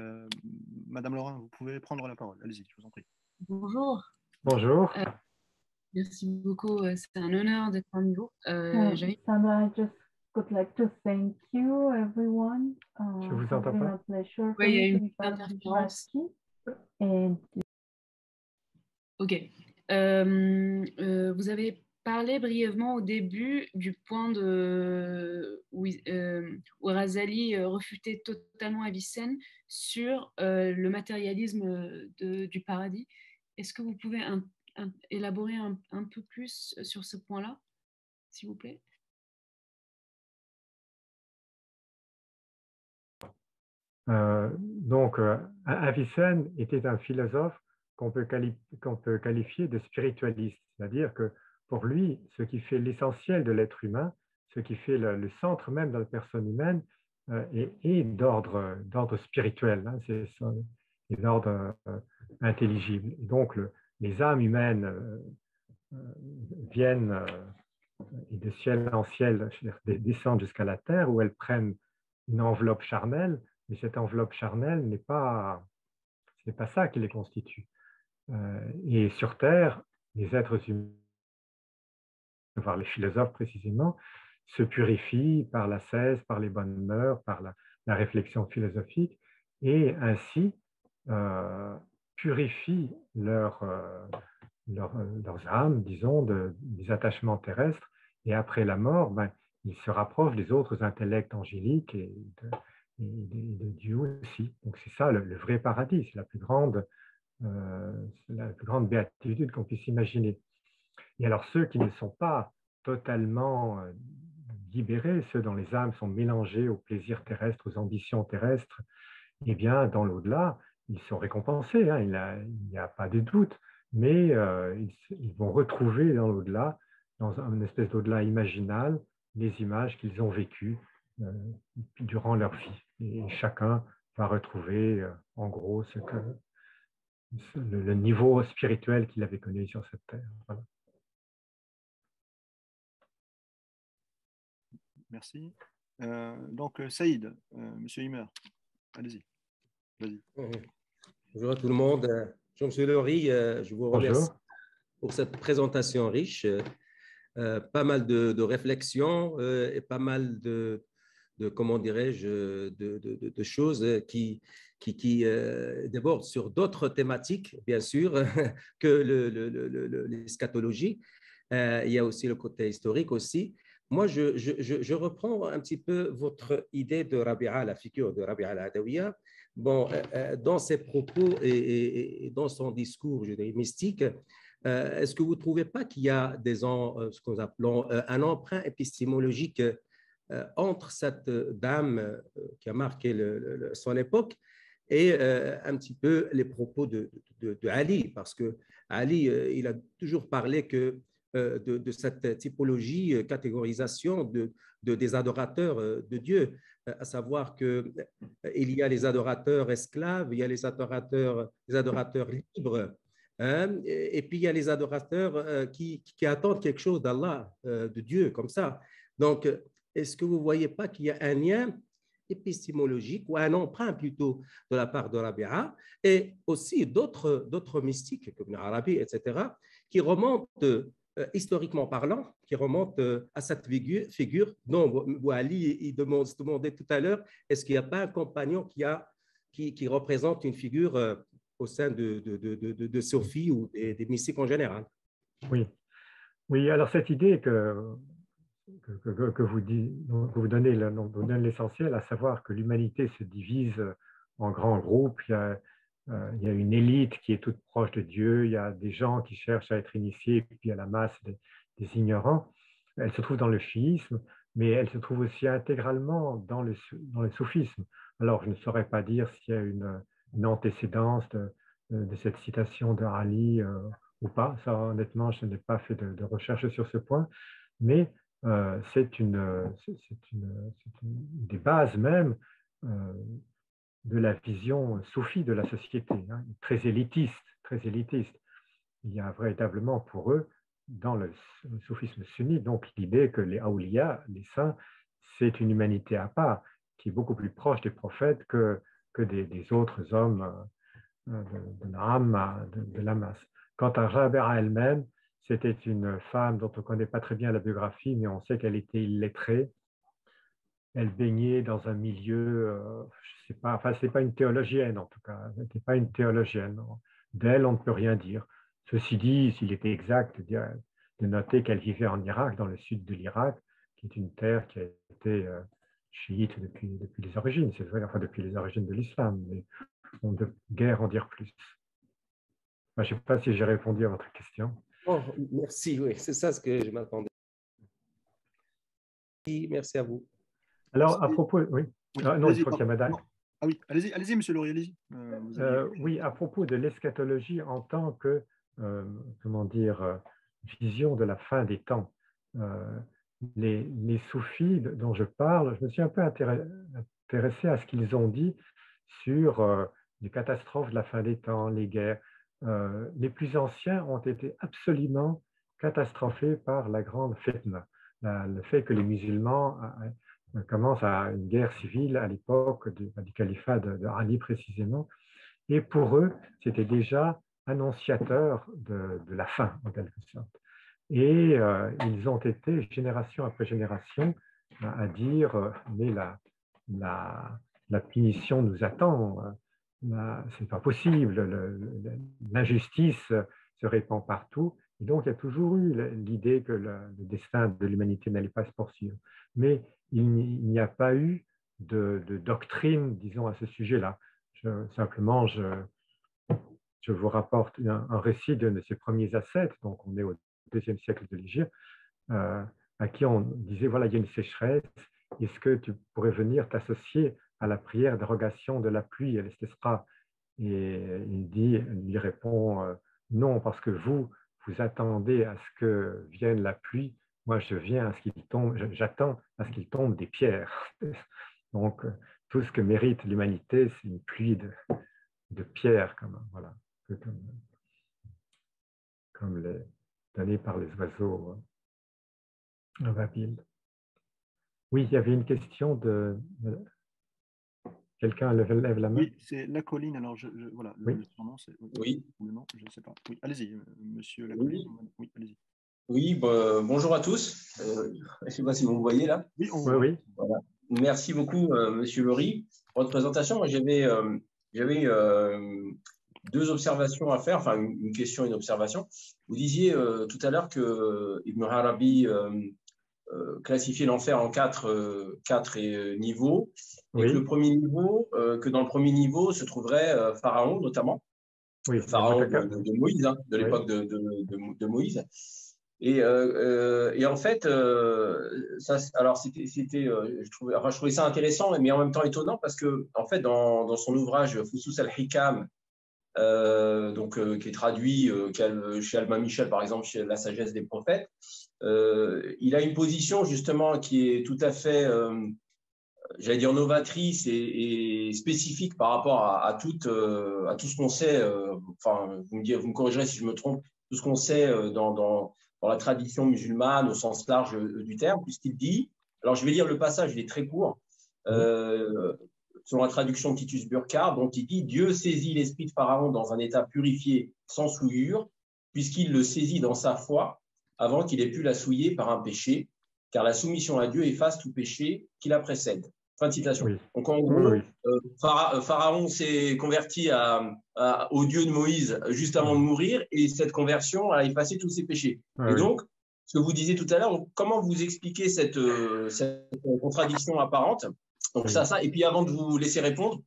Madame Laurin, vous pouvez prendre la parole. Allez-y, je vous en prie.
Bonjour.
Bonjour.
Merci beaucoup. C'est un honneur d'être parmi vous.
Sandra, I just would like to thank you, everyone.
Je vous entends pas.
A pleasure
Oui, il y a une
to be part of
interférence.
And...
Ok. Vous avez parlé brièvement au début du point où Razali refutait totalement Avicenne sur le matérialisme du paradis. Est-ce que vous pouvez élaborer un peu plus sur ce point-là, s'il vous plaît?
Donc, Avicenne était un philosophe qu'on peut qualifier de spiritualiste, c'est-à-dire que pour lui, ce qui fait l'essentiel de l'être humain, ce qui fait le centre même de la personne humaine, est d'ordre spirituel, hein, c'est d'ordre intelligible. Et donc, les âmes humaines viennent et de ciel en ciel descendent jusqu'à la terre où elles prennent une enveloppe charnelle, mais cette enveloppe charnelle n'est pas ça qui les constitue. Et sur terre, les êtres humains, voire les philosophes précisément, se purifient par l'ascèse, par les bonnes mœurs, par la réflexion philosophique, et ainsi purifient leurs âmes, disons, des attachements terrestres, et après la mort, ils se rapprochent des autres intellects angéliques et de Dieu aussi. Donc c'est ça le vrai paradis, c'est la plus grande béatitude qu'on puisse imaginer. Et alors ceux qui ne sont pas totalement libérés, ceux dont les âmes sont mélangées aux plaisirs terrestres, aux ambitions terrestres, eh bien dans l'au-delà, ils sont récompensés, hein, il n'y a pas de doute, mais ils vont retrouver dans l'au-delà dans une espèce d'au-delà imaginal, les images qu'ils ont vécues durant leur vie. Et chacun va retrouver, en gros, le niveau spirituel qu'il avait connu sur cette terre. Voilà.
Merci. Donc, Saïd, Monsieur Himer, allez-y. Vas-y.
Bonjour à tout le monde. Bonjour Monsieur Lori, je vous remercie
Bonjour.
pour cette présentation riche. Pas mal de réflexions et pas mal comment dirais-je, de choses qui débordent sur d'autres thématiques, bien sûr, que l'eschatologie. Il y a aussi le côté historique aussi. Moi, je reprends un petit peu votre idée de Rabi'a, la figure de Rabi'a al-Adawiya. Bon, dans ses propos et dans son discours, je dirais, mystique, est-ce que vous ne trouvez pas qu'il y a ce que nous appelons un emprunt épistémologique entre cette dame qui a marqué son époque et un petit peu les propos de Ali, parce que Ali, il a toujours parlé de cette typologie, catégorisation des adorateurs de Dieu, à savoir qu'il y a les adorateurs esclaves, il y a les adorateurs libres, hein, et puis il y a les adorateurs qui attendent quelque chose d'Allah, de Dieu, comme ça. Donc, est-ce que vous ne voyez pas qu'il y a un lien épistémologique ou un emprunt plutôt de la part de Rabi'a et aussi d'autres mystiques comme l'Arabi, etc., qui remontent historiquement parlant, qui remontent à cette figure dont Wali se demandait tout à l'heure, est-ce qu'il n'y a pas un compagnon qui représente une figure au sein de Sophie ou des mystiques en général?
Oui. Oui, alors cette idée que vous donnez l'essentiel, à savoir que l'humanité se divise en grands groupes. Il y a une élite qui est toute proche de Dieu, il y a des gens qui cherchent à être initiés, et puis il y a la masse des ignorants. Elle se trouve dans le chiisme, mais elle se trouve aussi intégralement dans le soufisme. Alors, je ne saurais pas dire s'il y a une antécédence de cette citation de Ali ou pas. Ça, honnêtement, je n'ai pas fait de recherche sur ce point, mais c'est des bases même de la vision soufie de la société, hein, très élitiste, très élitiste. Il y a véritablement pour eux, dans le soufisme sunnite, donc l'idée que les awliya, les saints, c'est une humanité à part, qui est beaucoup plus proche des prophètes que des autres hommes de l'âme, de la masse. Quant à Rabi'a elle-même, c'était une femme dont on ne connaît pas très bien la biographie, mais on sait qu'elle était illettrée. Elle baignait dans un milieu, je ne sais pas, enfin, ce n'est pas une théologienne en tout cas, elle n'était pas une théologienne. D'elle, on ne peut rien dire. Ceci dit, s'il était exact de noter qu'elle vivait en Irak, dans le sud de l'Irak, qui est une terre qui a été chiite depuis les origines, c'est vrai, enfin depuis les origines de l'islam, mais on ne peut guère en dire plus. Enfin, je ne sais pas si j'ai répondu à votre question.
Oh, merci, oui, c'est ça ce que je m'attendais. Merci à vous.
Alors, à propos, oui.
Oui,
Non, il faut qu'il y ait madame.
Ah oui, allez-y, Monsieur Lori, allez-y.
Oui, à propos de l'eschatologie en tant que, comment dire, vision de la fin des temps. Les soufis dont je parle, je me suis un peu intéressé à ce qu'ils ont dit sur les catastrophes de la fin des temps, les guerres. Les plus anciens ont été absolument catastrophés par la grande fitna, le fait que les musulmans commencent à une guerre civile à l'époque du califat de Ali précisément, et pour eux, c'était déjà annonciateur de la fin, en quelque sorte. Et ils ont été, génération après génération, à dire mais la punition nous attend, c'est pas possible, l'injustice se répand partout. Et donc, il y a toujours eu l'idée que le destin de l'humanité n'allait pas se poursuivre. Mais il n'y a pas eu de doctrine, disons, à ce sujet-là. Simplement, je vous rapporte un récit de ces premiers ascètes, donc on est au deuxième siècle de l'Égypte, à qui on disait, voilà, il y a une sécheresse, est-ce que tu pourrais venir t'associer à la prière d'érogation de la pluie et il lui répond, non, parce que vous vous attendez à ce que vienne la pluie, moi je viens à ce qu'il tombe, j'attends à ce qu'il tombe des pierres. Donc tout ce que mérite l'humanité, c'est une pluie de pierres, voilà, comme les donnée par les oiseaux ababiles. Oui, il y avait une question de quelqu'un lève la main.
Oui, c'est La Colline. Alors, voilà,
oui.
le surnom, c'est.
Oui.
Le nom, je ne sais pas. Oui, allez-y, monsieur La
Oui.
Colline. Oui, allez-y.
Oui, bonjour à tous. Je ne sais pas si vous me voyez là.
Oui, on vous voit.
Oui.
Voilà. Merci beaucoup, monsieur Laurie, pour votre présentation. Moi, j'avais deux observations à faire, enfin une question et une observation. Vous disiez tout à l'heure que Ibn Arabi classifiait l'enfer en quatre niveaux, et que le premier niveau, que dans le premier niveau se trouverait Pharaon notamment, le Pharaon de Moïse, hein, de l'époque de Moïse. Et en fait, alors je trouvais ça intéressant, mais en même temps étonnant, parce que en fait, dans son ouvrage Fusus al-Hikam, qui est traduit chez Albin Michel, par exemple, chez La sagesse des prophètes, il a une position justement qui est tout à fait, j'allais dire novatrice et spécifique par rapport à tout ce qu'on sait. Enfin, vous me corrigerez si je me trompe. Tout ce qu'on sait dans la tradition musulmane au sens large du terme, puisqu'il dit. Alors, je vais lire le passage, il est très court. Selon la traduction de Titus Burckhardt, donc il dit: Dieu saisit l'esprit de Pharaon dans un état purifié, sans souillure, puisqu'il le saisit dans sa foi avant qu'il ait pu la souiller par un péché, car la soumission à Dieu efface tout péché qui la précède. Fin de citation. Oui. Donc en gros, Pharaon s'est converti au Dieu de Moïse juste avant de mourir, et cette conversion a effacé tous ses péchés. Et donc, ce que vous disiez tout à l'heure, comment vous expliquez cette contradiction apparente? Donc ça, et puis avant de vous laisser répondre,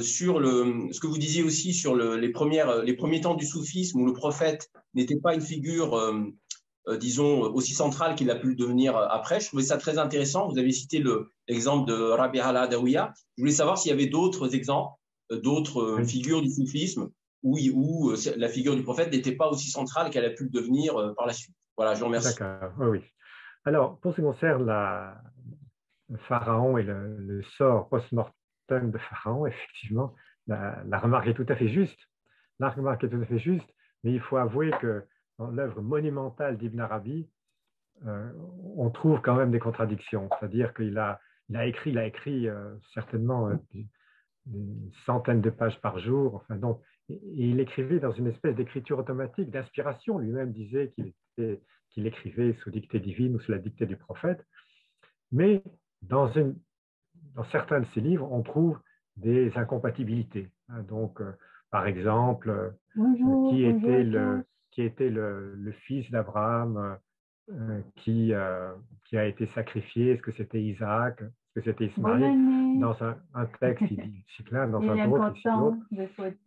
sur ce que vous disiez aussi sur les premiers temps du soufisme, où le prophète n'était pas une figure, disons, aussi centrale qu'il a pu le devenir après. Je trouvais ça très intéressant. Vous avez cité l'exemple de Rabi'a al-Adawiya. Je voulais savoir s'il y avait d'autres exemples, d'autres figures du soufisme où la figure du prophète n'était pas aussi centrale qu'elle a pu le devenir par la suite. Voilà, je vous remercie.
D'accord, oui. Alors, pour ce qui concerne le Pharaon et le sort post-mortem de Pharaon, effectivement, la remarque est tout à fait juste. La remarque est tout à fait juste, mais il faut avouer que dans l'œuvre monumentale d'Ibn Arabi, on trouve quand même des contradictions. C'est-à-dire qu'il a écrit certainement des centaines de pages par jour. Enfin, donc, et il écrivait dans une espèce d'écriture automatique, d'inspiration. Lui-même disait qu'il écrivait sous dictée divine ou sous la dictée du prophète. Mais dans certains de ses livres, on trouve des incompatibilités. Donc, par exemple, qui était le fils d'Abraham qui a été sacrifié? Est-ce que c'était Isaac? Est-ce que c'était Ismaël? Dans un texte, il dit l'un, dans un autre, il cite l'autre.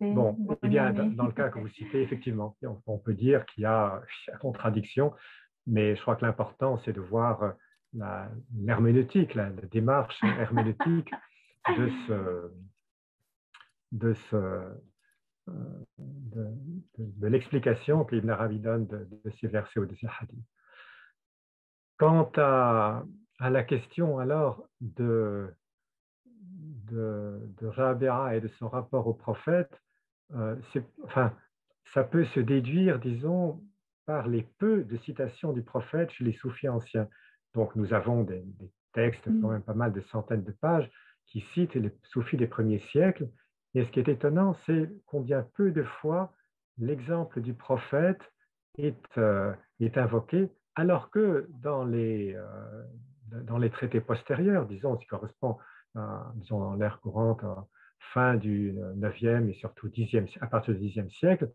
Bon, eh bien, dans le cas que vous citez, effectivement, on peut dire qu'il y a contradiction, mais je crois que l'important, c'est de voir l'herméneutique, la démarche herméneutique de l'explication qu'Ibn Arabi donne de ces versets ou de ces hadiths. Quant à la question alors de Rabi'a et de son rapport au prophète, ça peut se déduire, disons, par les peu de citations du prophète chez les soufis anciens. Donc nous avons des textes, quand même pas mal de centaines de pages, qui citent les soufis des premiers siècles. Et ce qui est étonnant, c'est combien peu de fois l'exemple du prophète est invoqué, alors que dans les traités postérieurs, disons, qui correspond disons, à l'ère courante, fin du 9e et surtout à partir du 10e siècle,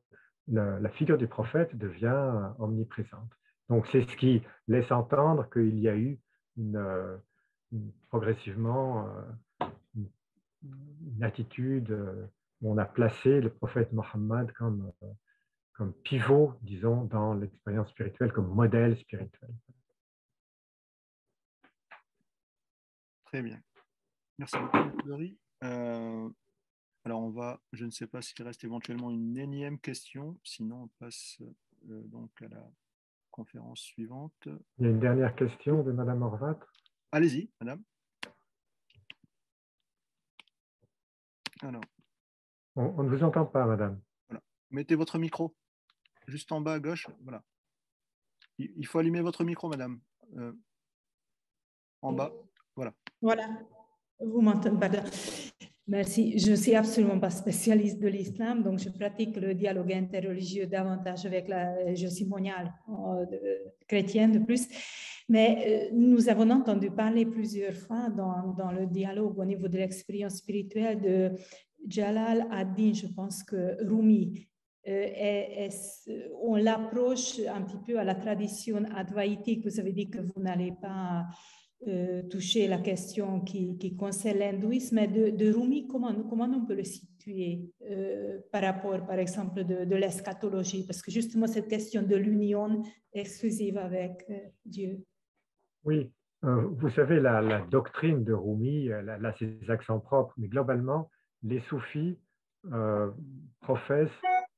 la figure du prophète devient omniprésente. Donc c'est ce qui laisse entendre qu'il y a eu progressivement une attitude où on a placé le prophète Mohammed comme pivot, disons, dans l'expérience spirituelle, comme modèle spirituel.
Très bien. Merci beaucoup, Laurie. Alors, je ne sais pas s'il reste éventuellement une énième question, sinon on passe donc à la conférence suivante.
Il y a une dernière question de Madame Horvat.
Allez-y, madame. Alors,
On ne vous entend pas, madame.
voilà. Mettez votre micro juste en bas à gauche. Voilà. Il faut allumer votre micro, madame. En bas. Voilà.
Voilà. Vous m'entendez, pardon. Merci. Je ne suis absolument pas spécialiste de l'islam, donc je pratique le dialogue interreligieux davantage avec la je moniale chrétienne de plus. Mais nous avons entendu parler plusieurs fois dans le dialogue au niveau de l'expérience spirituelle de Jalal ad-Din, je pense que Rumi. On l'approche un petit peu à la tradition advaïtique. Vous avez dit que vous n'allez pas toucher la question qui concerne l'hindouisme. Mais de Rumi, comment on peut le situer par rapport, par exemple, de l'eschatologie? Parce que justement, cette question de l'union exclusive avec Dieu.
Oui, vous savez, la doctrine de Rumi, elle a ses accents propres, mais globalement, les soufis professent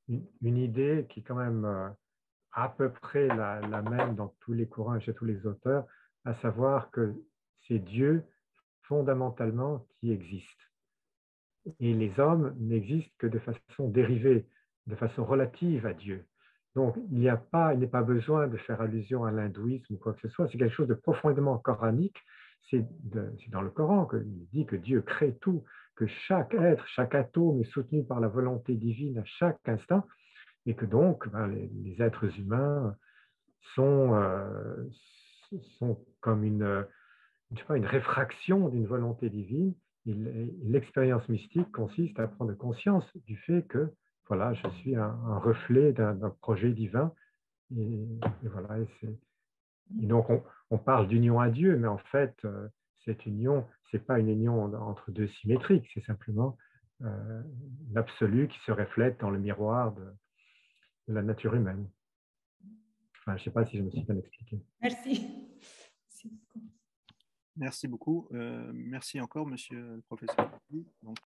une idée qui est quand même à peu près la même dans tous les courants et chez tous les auteurs, à savoir que c'est Dieu fondamentalement qui existe. Et les hommes n'existent que de façon dérivée, de façon relative à Dieu. Donc, il n'est pas besoin de faire allusion à l'hindouisme ou quoi que ce soit, c'est quelque chose de profondément coranique. C'est dans le Coran qu'il dit que Dieu crée tout, que chaque être, chaque atome est soutenu par la volonté divine à chaque instant, et que donc les êtres humains sont comme une réfraction d'une volonté divine. L'expérience mystique consiste à prendre conscience du fait que voilà, je suis un reflet d'un projet divin. Et voilà, et donc on parle d'union à Dieu, mais en fait, cette union, ce n'est pas une union entre deux symétriques, c'est simplement l'absolu qui se reflète dans le miroir de la nature humaine. Enfin, je ne sais pas si je me suis bien expliqué.
Merci.
Merci beaucoup. Merci encore, monsieur le professeur. Donc,